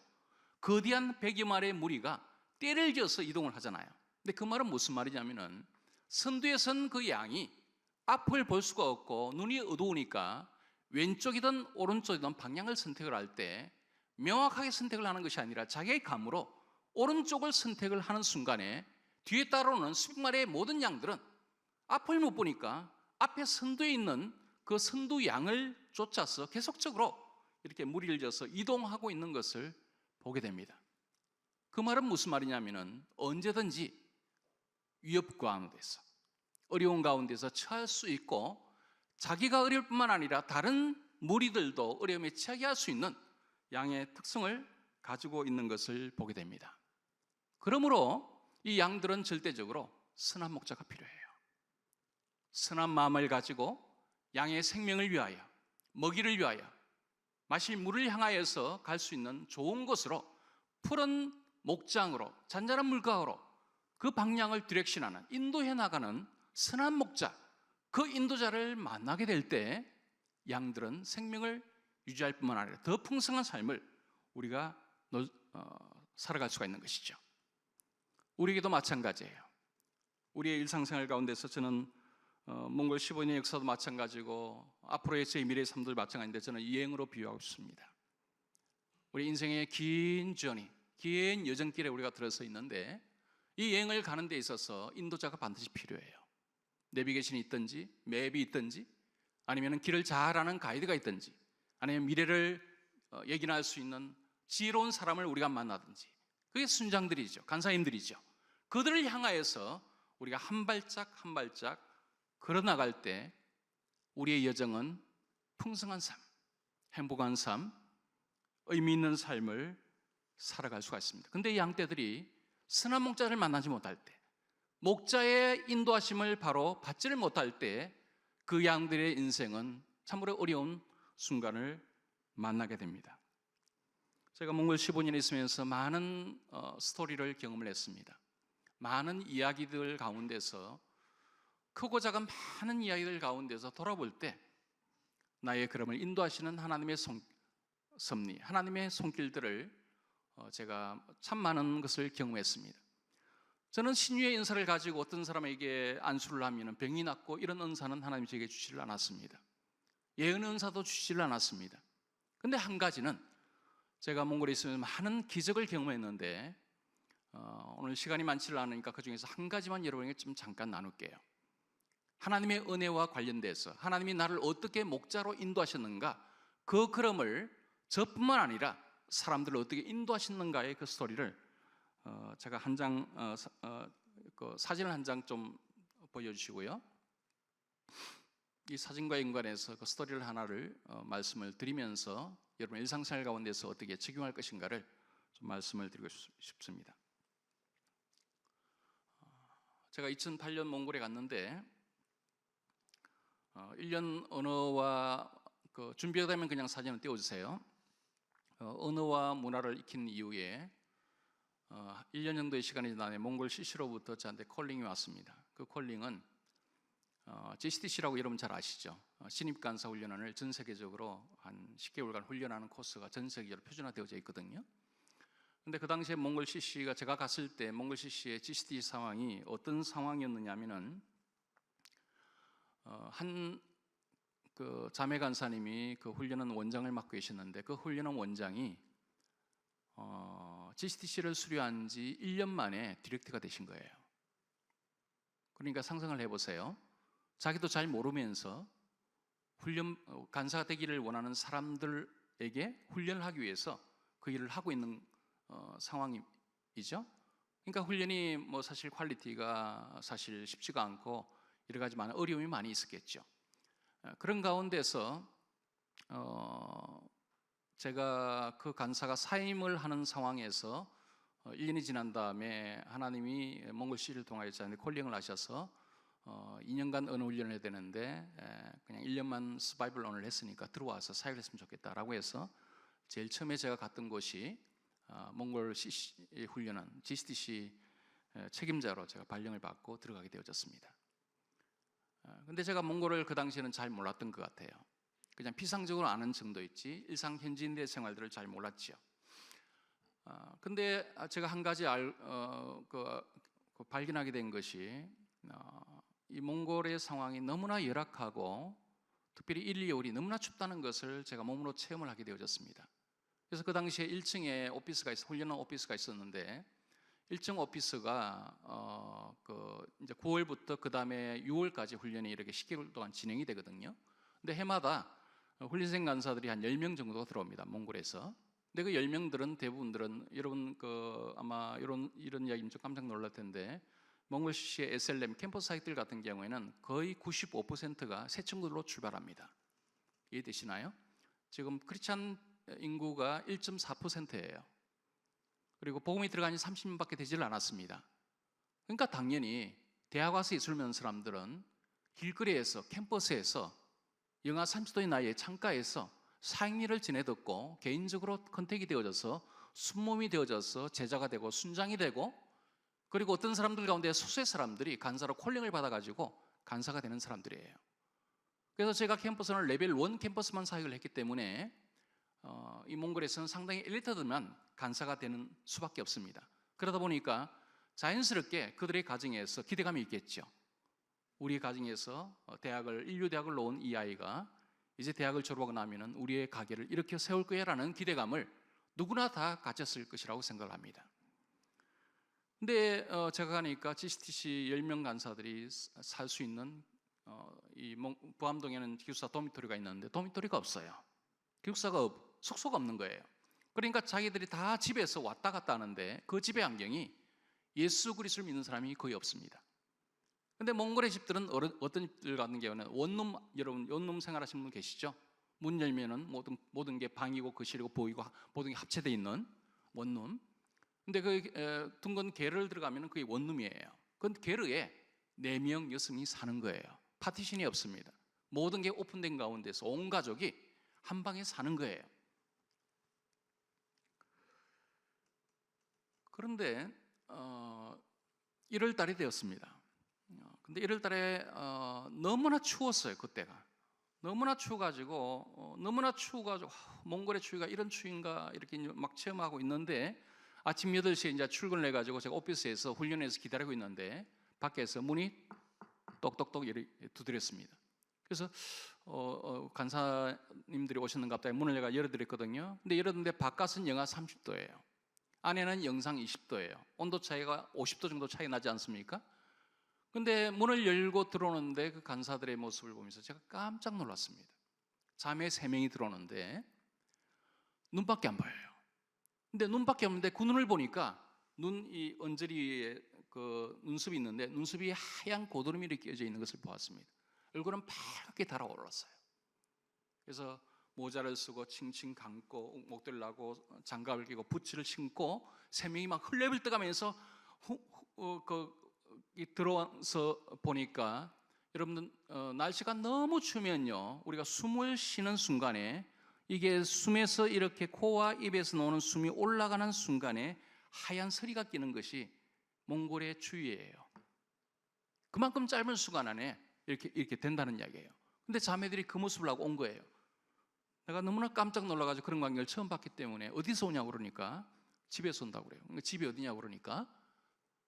거대한 100여 마리의 무리가 떼를 지어서 이동을 하잖아요. 근데 그 말은 무슨 말이냐면은, 선두에 선 그 양이 앞을 볼 수가 없고 눈이 어두우니까 왼쪽이든 오른쪽이든 방향을 선택을 할 때 명확하게 선택을 하는 것이 아니라 자기의 감으로 오른쪽을 선택을 하는 순간에 뒤에 따라오는 수백 마리의 모든 양들은 앞을 못 보니까 앞에 선두에 있는 그 선두 양을 쫓아서 계속적으로 이렇게 무리를 지어서 이동하고 있는 것을 보게 됩니다. 그 말은 무슨 말이냐면은, 언제든지 위협 가운데서, 어려운 가운데서 처할 수 있고, 자기가 어려울 뿐만 아니라 다른 무리들도 어려움에 처하게 할 수 있는 양의 특성을 가지고 있는 것을 보게 됩니다. 그러므로 이 양들은 절대적으로 선한 목자가 필요해요. 선한 마음을 가지고 양의 생명을 위하여, 먹이를 위하여, 마실 물을 향하여서 갈 수 있는 좋은 곳으로, 푸른 목장으로, 잔잔한 물가로 그 방향을 디렉션하는, 인도해 나가는 선한 목자, 그 인도자를 만나게 될 때 양들은 생명을 유지할 뿐만 아니라 더 풍성한 삶을 우리가 살아갈 수가 있는 것이죠. 우리에게도 마찬가지예요. 우리의 일상생활 가운데서 저는 몽골 15년 역사도 마찬가지고 앞으로의 제 미래의 삶도 마찬가지인데 저는 여행으로 비유하고 싶습니다. 우리 인생의 긴 저니, 긴 여정길에 우리가 들어서 있는데 이 여행을 가는 데 있어서 인도자가 반드시 필요해요. 내비게이션이 있든지 맵이 있든지 아니면 길을 잘 아는 가이드가 있든지 아니면 미래를 예견할 수 있는 지혜로운 사람을 우리가 만나든지 그게 순장들이죠. 간사님들이죠. 그들을 향하여서 우리가 한 발짝 한 발짝 걸어나갈 때 우리의 여정은 풍성한 삶, 행복한 삶, 의미 있는 삶을 살아갈 수가 있습니다. 근데 이 양떼들이 선한 목자를 만나지 못할 때, 목자의 인도하심을 바로 받지를 못할 때 그 양들의 인생은 참으로 어려운 순간을 만나게 됩니다. 제가 몽골 15년에 있으면서 많은 스토리를 경험을 했습니다. 많은 이야기들 가운데서 크고 작은 많은 이야기들 가운데서 돌아볼 때 나의 걸음을 인도하시는 하나님의 섭리, 하나님의 손길들을 제가 참 많은 것을 경험했습니다. 저는 신유의 은사를 가지고 어떤 사람에게 안수를 하면 병이 낫고 이런 은사는 하나님이 제게 주시질 않았습니다. 예언의 은사도 주시질 않았습니다. 근데 한 가지는 제가 몽골에 있으면서 많은 기적을 경험했는데 오늘 시간이 많지를 않으니까 그 중에서 한 가지만 여러분에게 좀 잠깐 나눌게요. 하나님의 은혜와 관련돼서 하나님이 나를 어떻게 목자로 인도하셨는가, 그 걸음을 저뿐만 아니라 사람들을 어떻게 인도하셨는가의 그 스토리를 제가 한 장 그 사진을 한 장 좀 보여주시고요. 이 사진과 연관해서 그 스토리를 하나를 말씀을 드리면서 여러분 일상생활 가운데서 어떻게 적용할 것인가를 좀 말씀을 드리고 싶습니다. 제가 2008년 몽골에 갔는데 1년 언어와 준비가 되면 그냥 사진을 띄워주세요. 언어와 문화를 익힌 이후에 1년 정도의 시간이 지나면 몽골 CC로부터 저한테 콜링이 왔습니다. 그 콜링은 GCTC라고 여러분 잘 아시죠? 신입간사 훈련원을 전 세계적으로 한 10개월간 훈련하는 코스가 전 세계적으로 표준화되어져 있거든요. 근데 그 당시에 몽골 CC가 제가 갔을 때 몽골 CC의 GCT 상황이 어떤 상황이었느냐면은 한 그 자매 간사님이 그 훈련원 원장을 맡고 계셨는데 그 훈련원 원장이 GCTC를 수료한 지 1년 만에 디렉터가 되신 거예요. 그러니까 상상을 해보세요. 자기도 잘 모르면서 훈련 간사가 되기를 원하는 사람들에게 훈련을 하기 위해서 그 일을 하고 있는 상황이죠. 그러니까 훈련이 뭐 사실 퀄리티가 사실 쉽지가 않고 여러 가지 많은 어려움이 많이 있었겠죠. 그런 가운데서 제가 그 간사가 사임을 하는 상황에서 1년이 지난 다음에 하나님이 몽골 CC를 통하여 저한테 콜링을 하셔서 2년간 언어 훈련을 해야 되는데 그냥 1년만 서바이벌 언어를 했으니까 들어와서 사역을 했으면 좋겠다라고 해서 제일 처음에 제가 갔던 곳이 몽골 CC 훈련원 GCTC 책임자로 제가 발령을 받고 들어가게 되어졌습니다. 근데 제가 몽골을 그 당시에는 잘 몰랐던 것 같아요. 그냥 피상적으로 아는 정도였지 일상 현지인들의 생활들을 잘 몰랐죠. 근데 제가 한 가지 발견하게 된 것이 이 몽골의 상황이 너무나 열악하고 특별히 1, 2월이 너무나 춥다는 것을 제가 몸으로 체험을 하게 되어졌습니다. 그래서 그 당시에 1층에 오피스가 훈련원 오피스가 있었는데 1층 오피스가 이제 9월부터 그 다음에 6월까지 훈련이 이렇게 10개월 동안 진행이 되거든요. 근데 해마다 훈련생 간사들이 한 10명 정도가 들어옵니다. 몽골에서. 근데 그 10명들은 대부분들은 여러분 아마 이런 이야기는 좀 깜짝 놀랄 텐데 몽골 CC의 SLM 캠퍼스 사이트들 같은 경우에는 거의 95%가 새 친구들로 출발합니다. 이해되시나요? 지금 크리스찬 인구가 1.4%예요. 그리고 복음이 들어가니 30년밖에 되질 않았습니다. 그러니까 당연히 대학 와서 예술 배우는 사람들은 길거리에서 캠퍼스에서 영하 30도의 나이에 창가에서 사행리를 지내듣고 개인적으로 컨택이 되어져서 순몸이 되어져서 제자가 되고 순장이 되고 그리고 어떤 사람들 가운데 소수의 사람들이 간사로 콜링을 받아가지고 간사가 되는 사람들이에요. 그래서 제가 캠퍼스는 레벨 1 캠퍼스만 사역을 했기 때문에 이 몽골에서는 상당히 엘리트들만 간사가 되는 수밖에 없습니다. 그러다 보니까 자연스럽게 그들의 가정에서 기대감이 있겠죠. 우리 가정에서 인류 대학을 나온 이 아이가 이제 대학을 졸업하고 나면은 우리의 가게를 이렇게 세울 거야라는 기대감을 누구나 다 가졌을 것이라고 생각을 합니다. 근데 제가 가니까 GCTC 10명 간사들이 살 수 있는 부암동에는 기숙사 도미토리가 있는데 도미토리가 없어요. 기숙사가 숙소가 없는 거예요. 그러니까 자기들이 다 집에서 왔다 갔다 하는데 그 집의 환경이 예수 그리스도를 믿는 사람이 거의 없습니다. 근데 몽골의 집들은 어떤 집들 같은 경우는 원룸, 여러분 원룸 생활하시는 분 계시죠? 문 열면은 모든 게 방이고 거실이고 보이고 모든 게 합체되어 있는 원룸. 근데 그 둥근 게르를 들어가면은 그게 원룸이에요. 그 게르에 4명, 6명이 사는 거예요. 파티션이 없습니다. 모든 게 오픈된 가운데서 온 가족이 한 방에 사는 거예요. 그런데 1월 달이 되었습니다. 근데 1월 달에 너무나 추웠어요. 그때가 너무나 추워가지고 몽골의 추위가 이런 추위인가 이렇게 막 체험하고 있는데 아침 8시에 이제 출근을 해가지고 제가 오피스에서 훈련해서 기다리고 있는데 밖에서 문이 똑똑똑 두드렸습니다. 그래서 간사님들이 오셨는가 보다 문을 내가 열어드렸거든요. 근데 열었는데 바깥은 영하 30도예요. 안에는 영상 20도예요. 온도 차이가 50도 정도 차이 나지 않습니까? 근데 문을 열고 들어오는데 그 간사들의 모습을 보면서 제가 깜짝 놀랐습니다. 자매 3명이 들어오는데 눈밖에 안 보여요. 근데 눈밖에 없는데 그 눈을 보니까 이 언저리에 그 눈썹이 있는데 눈썹이 하얀 고드름이 이렇게 끼어져 있는 것을 보았습니다. 얼굴은 빨갛게 달아올랐어요. 그래서 모자를 쓰고 칭칭 감고 목도리를 하고 장갑을 끼고 부츠를 신고 3명이 막 헐레벌 떠가면서 들어와서 보니까 여러분들 날씨가 너무 추우면요 우리가 숨을 쉬는 순간에 이게 숨에서 이렇게 코와 입에서 나오는 숨이 올라가는 순간에 하얀 서리가 끼는 것이 몽골의 추위예요. 그만큼 짧은 시간 안에 이렇게 된다는 이야기예요. 근데 자매들이 그 모습을 하고 온 거예요. 내가 너무나 깜짝 놀라가지고 그런 광경을 처음 봤기 때문에 어디서 오냐고 그러니까 집에서 온다고 그래요. 집이 어디냐고 그러니까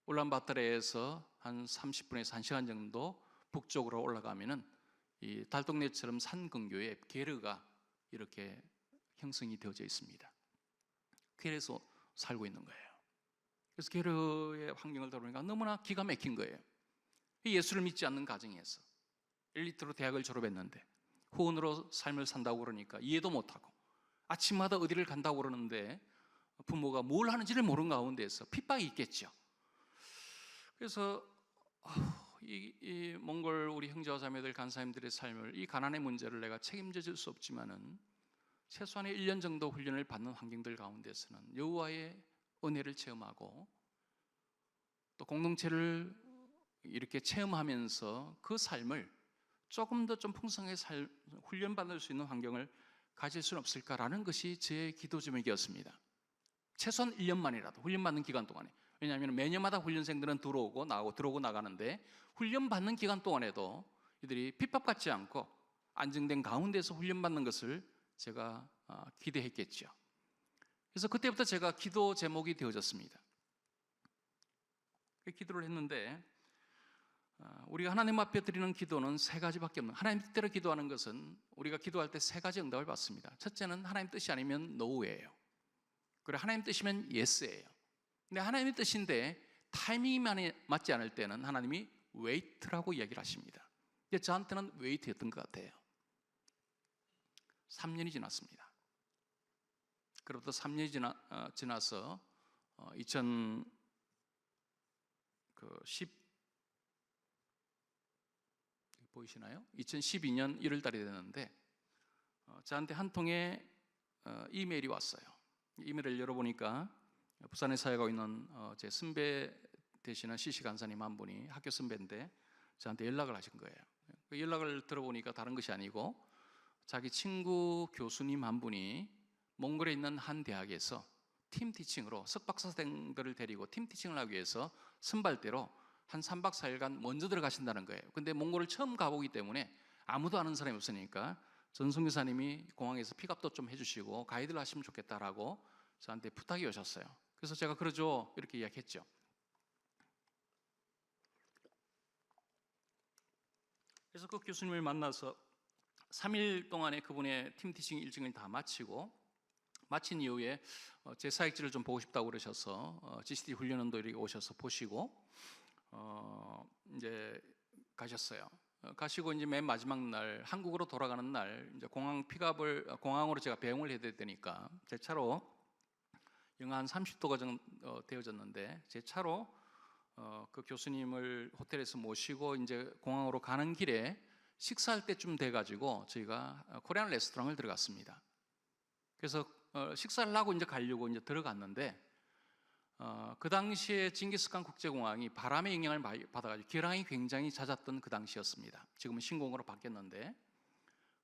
울란바토르에서 한 30분에서 1시간 정도 북쪽으로 올라가면은 이 달동네처럼 산 근교에 게르가 이렇게 형성이 되어져 있습니다. 게르에서 살고 있는 거예요. 그래서 게르의 환경을 들어보니까 너무나 기가 막힌 거예요. 예수를 믿지 않는 가정에서 엘리트로 대학을 졸업했는데 후원으로 삶을 산다고 그러니까 이해도 못하고 아침마다 어디를 간다고 그러는데 부모가 뭘 하는지를 모르는 가운데에서 핍박이 있겠죠. 그래서 이 몽골 우리 형제와 자매들 간사님들의 삶을 이 가난의 문제를 내가 책임져 줄 수 없지만은 최소한의 1년 정도 훈련을 받는 환경들 가운데서는 여호와의 은혜를 체험하고 또 공동체를 이렇게 체험하면서 그 삶을 조금 더 좀 풍성하게 훈련받을 수 있는 환경을 가질 수는 없을까라는 것이 제 기도 제목이었습니다. 최소한 1년만이라도 훈련받는 기간 동안에. 왜냐하면 매년마다 훈련생들은 들어오고 나가고 들어오고 나가는데 훈련받는 기간 동안에도 이들이 핍박받지 않고 안정된 가운데서 훈련받는 것을 제가 기대했겠죠. 그래서 그때부터 제가 기도 제목이 되어졌습니다. 기도를 했는데 우리가 하나님 앞에 드리는 기도는 3가지밖에 없는, 하나님 뜻대로 기도하는 것은 우리가 기도할 때 3가지 응답을 받습니다. 첫째는 하나님 뜻이 아니면 no예요. 그리고 하나님 뜻이면 yes예요. 근데 하나님의 뜻인데 타이밍이 맞지 않을 때는 하나님이 wait라고 이야기를 하십니다. 근데 저한테는 wait였던 것 같아요. 3년이 지났습니다. 그로부터 3년이 지나서 2012년 1월 달이 됐는데 저한테 한 통의 이메일이 왔어요. 이메일을 열어보니까 부산에 사역하고 있는 제 선배 되시는 CC 간사님 한 분이 학교 선배인데 저한테 연락을 하신 거예요. 그 연락을 들어보니까 다른 것이 아니고 자기 친구 교수님 한 분이 몽골에 있는 한 대학에서 팀 티칭으로 석박사생들을 데리고 팀 티칭을 하기 위해서 선발대로 한 3박 4일간 먼저 들어가신다는 거예요. 근데 몽골을 처음 가보기 때문에 아무도 아는 사람이 없으니까 전 선교사님이 공항에서 픽업도 좀 해주시고 가이드를 하시면 좋겠다라고 저한테 부탁이 오셨어요. 그래서 제가 그러죠 이렇게 이야기했죠. 그래서 그 교수님을 만나서 3일 동안의 그분의 팀 티칭 일정을 다 마친 이후에 제 사역지를 좀 보고 싶다고 그러셔서 GCT 훈련원도 이렇게 오셔서 보시고 이제 가셨어요. 가시고 이제 맨 마지막 날 한국으로 돌아가는 날 이제 공항으로 제가 배웅을 해야 되니까 제 차로 영하 한 30도가 되어졌는데 제 차로 그 교수님을 호텔에서 모시고 이제 공항으로 가는 길에 식사할 때쯤 돼가지고 저희가 코리안 레스토랑을 들어갔습니다. 그래서 식사를 하고 이제 가려고 이제 들어갔는데 그 당시에 징기스칸 국제공항이 바람의 영향을 많이 받아가지고 기량이 굉장히 잦았던 그 당시였습니다. 지금은 신공으로 바뀌었는데,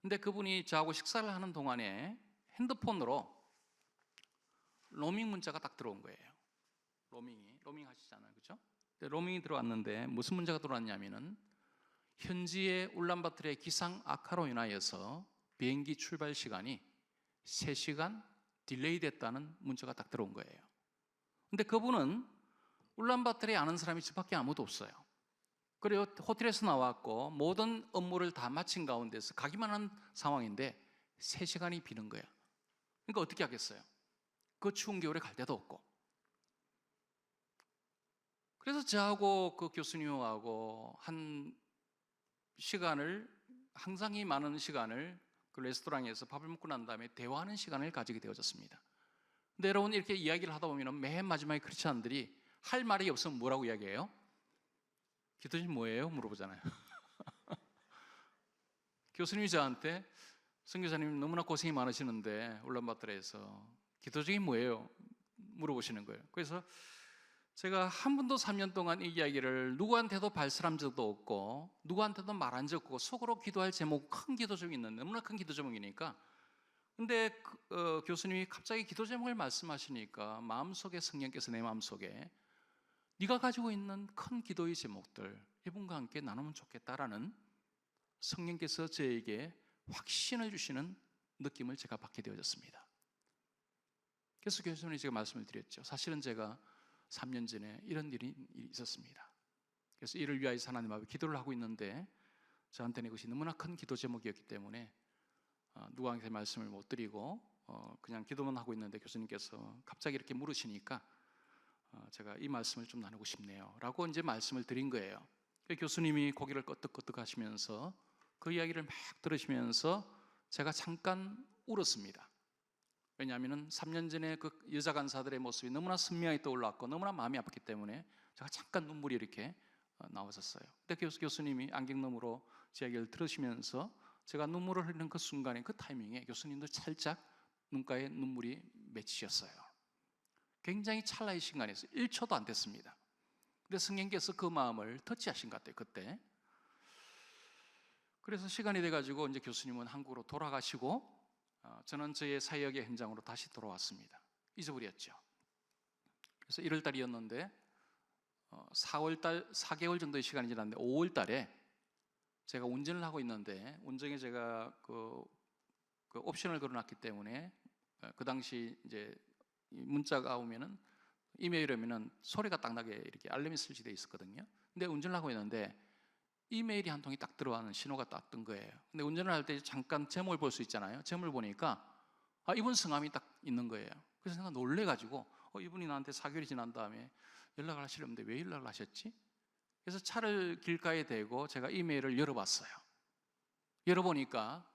근데 그분이 저하고 식사를 하는 동안에 핸드폰으로 로밍 문자가 딱 들어온 거예요. 로밍 하시잖아요, 그렇죠? 로밍이 들어왔는데 무슨 문제가 들어왔냐면은 현지의 울란바토르의 기상 악화로 인하여서 비행기 출발 시간이 3시간 딜레이 됐다는 문자가 딱 들어온 거예요. 근데 그분은 울란바토르에 아는 사람이 저밖에 아무도 없어요. 그리고 호텔에서 나왔고 모든 업무를 다 마친 가운데서 가기만 한 상황인데 3시간이 비는 거야. 그러니까 어떻게 하겠어요? 그 추운 겨울에 갈 데도 없고. 그래서 저하고 그 교수님하고 한 시간을, 항상이 많은 시간을 그 레스토랑에서 밥을 먹고 난 다음에 대화하는 시간을 가지게 되어졌습니다. 근데 여러분 이렇게 이야기를 하다 보면 맨 마지막에 크리스찬들이 할 말이 없으면 뭐라고 이야기해요? 기도님 뭐예요? 물어보잖아요. 교수님이 저한테 선교사님 너무나 고생이 많으시는데 울란바토르에서 기도적이 뭐예요? 물어보시는 거예요. 그래서 제가 한 번도 3년 동안 이 이야기를 누구한테도 발설한 적도 없고 누구한테도 말한 적 없고 속으로 기도할 제목, 큰 기도 제목이 있는데 너무나 큰 기도 제목이니까, 근데 교수님이 갑자기 기도 제목을 말씀하시니까 마음속에 성령께서 내 마음속에 네가 가지고 있는 큰 기도의 제목들 이분과 함께 나누면 좋겠다라는 성령께서 저에게 확신을 주시는 느낌을 제가 받게 되어졌습니다. 그래서 교수님이 제가 말씀을 드렸죠. 사실은 제가 3년 전에 이런 일이 있었습니다. 그래서 이를 위하여서 하나님 앞에 기도를 하고 있는데 저한테는 이것이 너무나 큰 기도 제목이었기 때문에 누구한테 말씀을 못 드리고 그냥 기도만 하고 있는데 교수님께서 갑자기 이렇게 물으시니까 제가 이 말씀을 좀 나누고 싶네요 라고 이제 말씀을 드린 거예요. 교수님이 고개를 끄덕끄덕 하시면서 그 이야기를 막 들으시면서 제가 잠깐 울었습니다. 왜냐하면 3년 전에 그 여자 간사들의 모습이 너무나 선명하게 떠올랐고 너무나 마음이 아팠기 때문에 제가 잠깐 눈물이 이렇게 나왔었어요. 근데 교수님이 안경너머로 제 이야기를 들으시면서 제가 눈물을 흘리는 그 순간에, 그 타이밍에 교수님도 살짝 눈가에 눈물이 맺히셨어요. 굉장히 찰나의 시간에서 1초도 안 됐습니다. 근데 성령께서 그 마음을 터치하신 것 같아요, 그때. 그래서 시간이 돼가지고 이제 교수님은 한국으로 돌아가시고 저는 저의 사역의 현장으로 다시 돌아왔습니다. 잊어버렸죠. 그래서 1월 달이었는데 4월달 4개월 정도의 시간이 지났는데 5월 달에 제가 운전을 하고 있는데 운전에 제가 그 옵션을 걸어놨기 때문에 그 당시 이제 문자가 오면은 이메일 오면은 소리가 딱 나게 이렇게 알림이 설치되어 있었거든요. 근데 운전을 하고 있는데 이메일이 한 통이 딱 들어가는 신호가 딱 뜬 거예요. 근데 운전을 할 때 잠깐 제목을 볼 수 있잖아요. 제목을 보니까 이분 성함이 딱 있는 거예요. 그래서 내가 놀래가지고 이분이 나한테 4개월이 지난 다음에 연락을 하시려는데 왜 연락을 하셨지? 그래서 차를 길가에 대고 제가 이메일을 열어봤어요. 열어보니까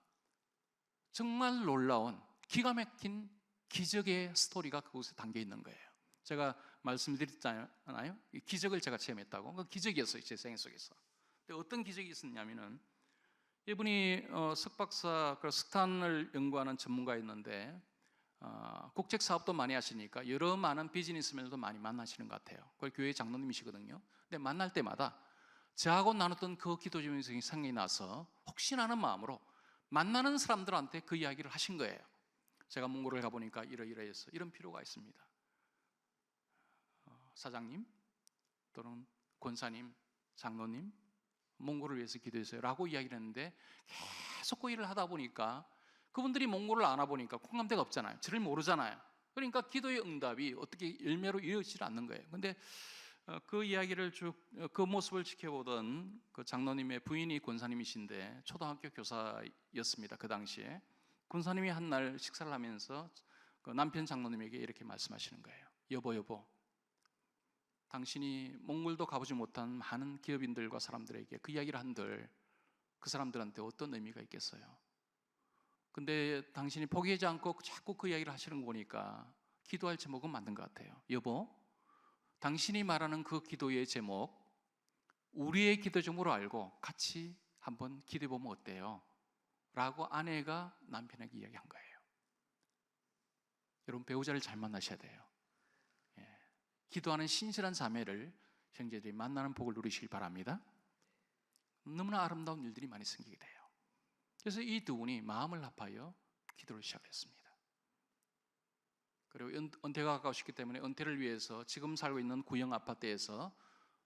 정말 놀라운 기가 막힌 기적의 스토리가 그곳에 담겨 있는 거예요. 제가 말씀드렸잖아요. 이 기적을 제가 체험했다고. 그 기적이었어요, 제 생애 속에서. 근데 어떤 기적이 있었냐면은 이분이 석박사 석탄을 연구하는 전문가였는데 국책 사업도 많이 하시니까 여러 많은 비즈니스맨들도 많이 만나시는 것 같아요. 그걸 교회 장로님이시거든요. 근데 만날 때마다 저하고 나눴던 그 기도 제목이 생각이 나서 혹시나 하는 마음으로 만나는 사람들한테 그 이야기를 하신 거예요. 제가 몽골을 가보니까 이러이러해서 이런 필요가 있습니다. 사장님 또는 권사님, 장로님, 몽골을 위해서 기도해서요 라고 이야기를 했는데 계속 그 일을 하다 보니까 그분들이 몽골을 안 와보니까 공감대가 없잖아요. 저를 모르잖아요. 그러니까 기도의 응답이 어떻게 열매로 이어지지 않는 거예요. 근데 그 이야기를 그 모습을 지켜보던 그 장로님의 부인이 권사님이신데 초등학교 교사였습니다. 그 당시에 권사님이 한 날 식사를 하면서 그 남편 장로님에게 이렇게 말씀하시는 거예요. 여보, 당신이 몽골도 가보지 못한 많은 기업인들과 사람들에게 그 이야기를 한들 그 사람들한테 어떤 의미가 있겠어요? 근데 당신이 포기하지 않고 자꾸 그 이야기를 하시는 거 보니까 기도할 제목은 맞는 것 같아요. 여보, 당신이 말하는 그 기도의 제목 우리의 기도 제목으로 알고 같이 한번 기도해 보면 어때요? 라고 아내가 남편에게 이야기한 거예요. 여러분, 배우자를 잘 만나셔야 돼요. 기도하는 신실한 자매를 형제들이 만나는 복을 누리시길 바랍니다. 너무나 아름다운 일들이 많이 생기게 돼요. 그래서 이 두 분이 마음을 합하여 기도를 시작했습니다. 그리고 은퇴가 가까우시기 때문에 은퇴를 위해서 지금 살고 있는 구형 아파트에서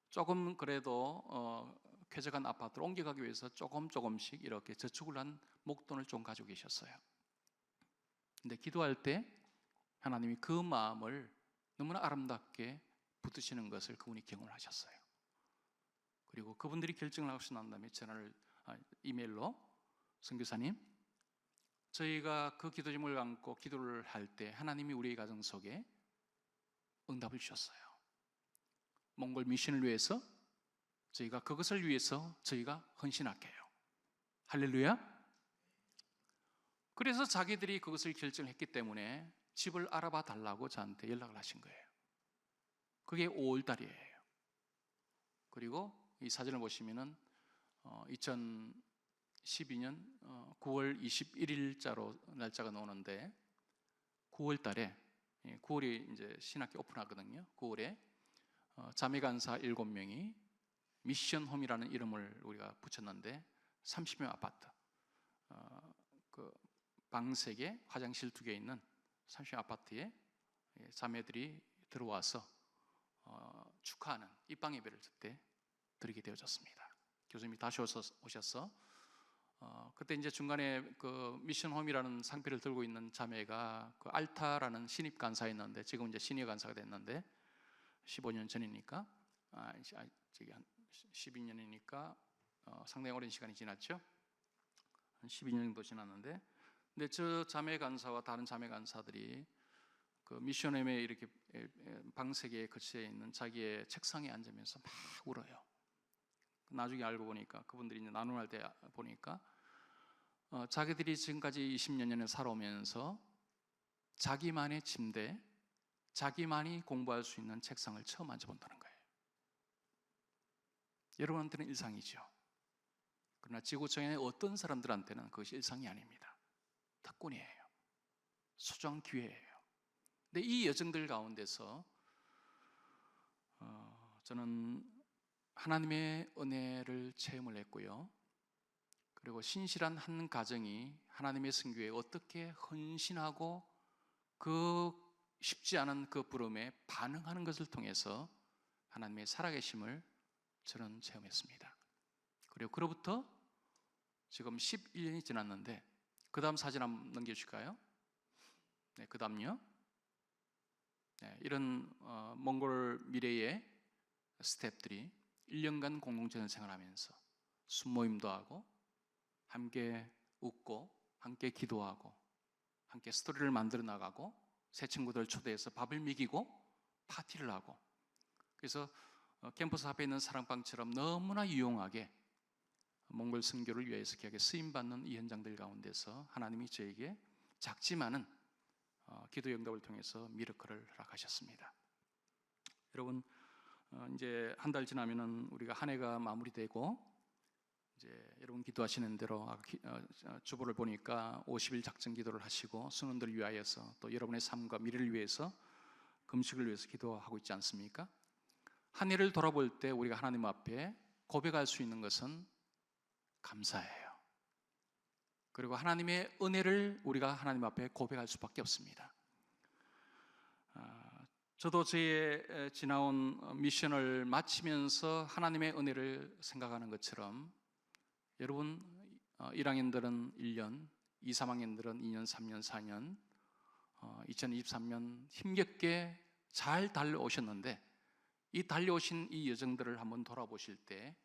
조금 그래도 쾌적한 아파트로 옮겨가기 위해서 조금씩 이렇게 저축을 한 목돈을 좀 가지고 계셨어요. 근데 기도할 때 하나님이 그 마음을 너무나 아름답게 붙드시는 것을 그분이 경험을 하셨어요. 그리고 그분들이 결정을 하고 난 다음에 이메일로 선교사님, 저희가 그 기도 제목을 안고 기도를 할 때 하나님이 우리의 가정 속에 응답을 주셨어요. 몽골 미션을 위해서 저희가 그것을 위해서 저희가 헌신할게요. 할렐루야. 그래서 자기들이 그것을 결정했기 때문에 집을 알아봐 달라고 저한테 연락을 하신 거예요. 그게 5월 달이에요. 그리고 이 사진을 보시면은 2012년 9월 21일자로 날짜가 나오는데 9월 달에 9월이 이제 신학기 오픈하거든요. 9월에 자매 간사 7명이 미션홈이라는 이름을 우리가 붙였는데 30명 아파트, 그 방 3개, 화장실 2개 있는 30명 아파트에 자매들이 들어와서 축하하는 입방 예배를 그때 드리게 되어졌습니다. 교수님이 다시 오셔서 그때 이제 중간에 그 미션홈이라는 상표를 들고 있는 자매가 그 알타라는 신입 간사였는데 지금 이제 시니어 간사가 됐는데 15년 전이니까 저기 한 12년이니까 상당히 오랜 시간이 지났죠. 한 12년 정도 지났는데, 근데 저 자매 간사와 다른 자매 간사들이 그 미션홈에 이렇게 방 3개에 거치해 있는 자기의 책상에 앉으면서 막 울어요. 나중에 알고 보니까 그분들이 이제 나눔할 때 보니까 자기들이 지금까지 20년 년에 살아오면서 자기만의 침대, 자기만이 공부할 수 있는 책상을 처음 앉아본다는 거예요. 여러분한테는 일상이죠. 그러나 지구촌의 어떤 사람들한테는 그것이 일상이 아닙니다. 특권이에요. 소중한 기회예요. 근데 이 여정들 가운데서 저는 하나님의 은혜를 체험을 했고요. 그리고 신실한 한 가정이 하나님의 선교에 어떻게 헌신하고 그 쉽지 않은 그 부름에 반응하는 것을 통해서 하나님의 살아계심을 저는 체험했습니다. 그리고 그로부터 지금 11년이 지났는데 그 다음 사진 한번 넘겨주실까요? 네, 그 다음요. 네, 이런 몽골 미래의 스태프들이 1년간 공동체 생활하면서 순모임도 하고 함께 웃고 함께 기도하고 함께 스토리를 만들어 나가고 새 친구들 초대해서 밥을 먹이고 파티를 하고, 그래서 캠퍼스 앞에 있는 사랑방처럼 너무나 유용하게 몽골 선교를 위해서 귀하게 쓰임받는 이 현장들 가운데서 하나님이 저에게 작지만은 기도 응답을 통해서 미러클을 허락하셨습니다. 여러분, 이제 한 달 지나면은 우리가 한 해가 마무리되고, 이제 여러분 기도하시는 대로 주보를 보니까 50일 작전 기도를 하시고 순원들을 위하여서 또 여러분의 삶과 미래를 위해서 금식을 위해서 기도하고 있지 않습니까? 한 해를 돌아볼 때 우리가 하나님 앞에 고백할 수 있는 것은 감사예요. 그리고 하나님의 은혜를 우리가 하나님 앞에 고백할 수밖에 없습니다. 저도 저의 지나온 미션을 마치면서 하나님의 은혜를 생각하는 것처럼 여러분 1학년들은 1년, 2, 3학년들은 2년, 3년, 4년 2023년 힘겹게 잘 달려오셨는데 이 달려오신 이 여정들을 한번 돌아보실 때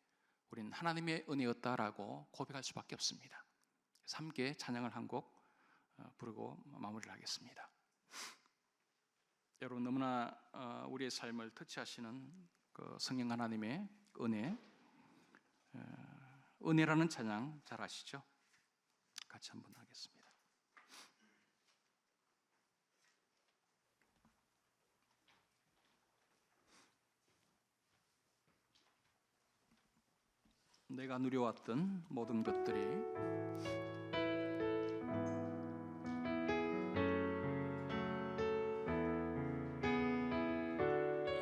우리는 하나님의 은혜였다라고 고백할 수밖에 없습니다. 그래서 함께 찬양을 한 곡 부르고 마무리를 하겠습니다. 여러분, 너무나 우리의 삶을 터치하시는 그 성령 하나님의 은혜라는 찬양 잘 아시죠? 같이 한번 하겠습니다. 내가 누려왔던 모든 것들이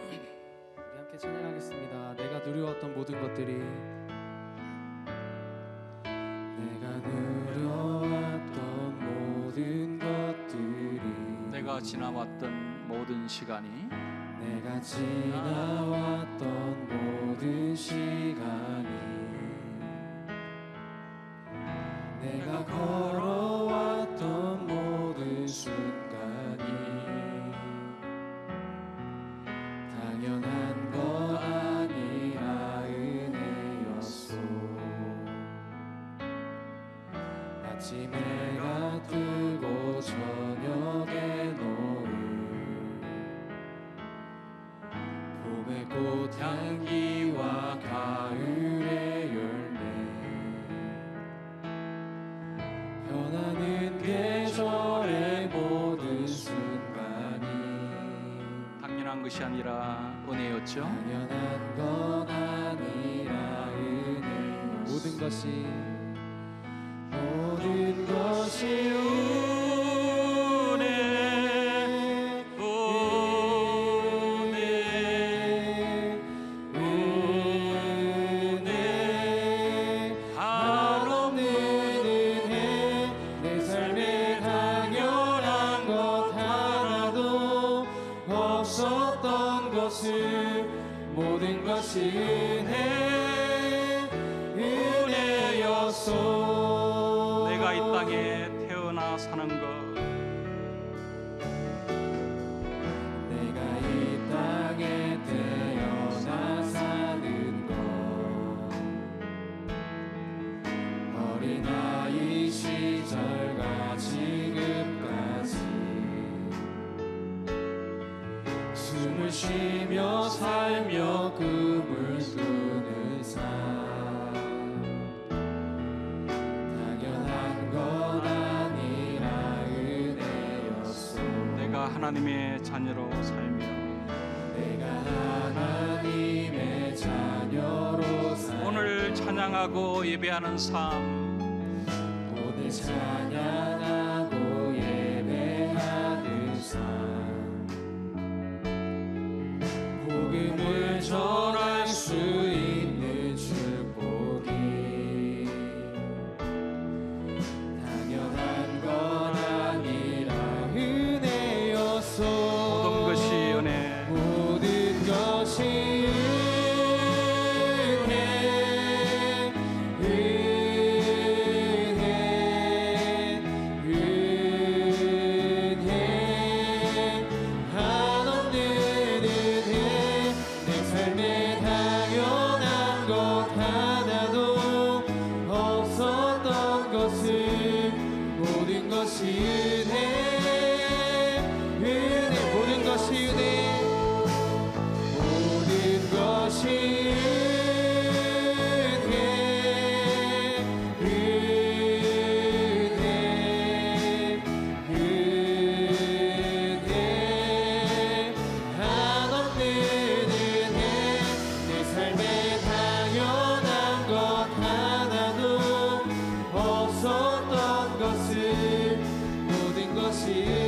우리 함께 찬양하겠습니다. 내가 누려왔던 모든 것들이, 내가 누려왔던 모든 것들이, 내가 지나왔던 모든 시간이, 내가 지나왔던 모든 시간이, 내가 걸어왔던 모든 순간이 당연한 건 아니라 은혜였소. 아침 해가 뜨고 저녁에 노을, 봄의 꽃향기와 가을의 열매, 변하는 계절의 모든 순간이 당연한 것이 아니라 은혜였죠. 당연한 건 아니라 은혜였소. 모든 것이 은혜, 한없는 은혜. 내 삶에 당연한 것 하나도 없었던 것을, 모든 것이 은혜였소. 내가 이 땅에 태어나 사는 것, 내가 이 땅에 태어나 사는 것, 어린아이 시절과 지금까지 숨을 쉬며 살며 꿈을 꾸는 삶, 당연한 건 아니라 은혜였소. 내가 하나님의 자녀로 살며, 내가 하나님의 자녀로 살며, 오늘 찬양하고 예배하는 삶, 오늘 찬양하고 예배하는 삶, 복음을 전할 수 있는 축복이 당연한 건 아니라 은혜였소. 모든 것이 은혜, 모든 것이 은혜, 은혜, 한없는 은혜. 내 삶에 당연한 것 하나도 없었던 것을, 모든 것이 은혜, 모든 것이 은혜, 모든 것이 은혜, 한없는 은혜. 내 삶에 당연한 것 하나도 없었던 것을, 모든 것이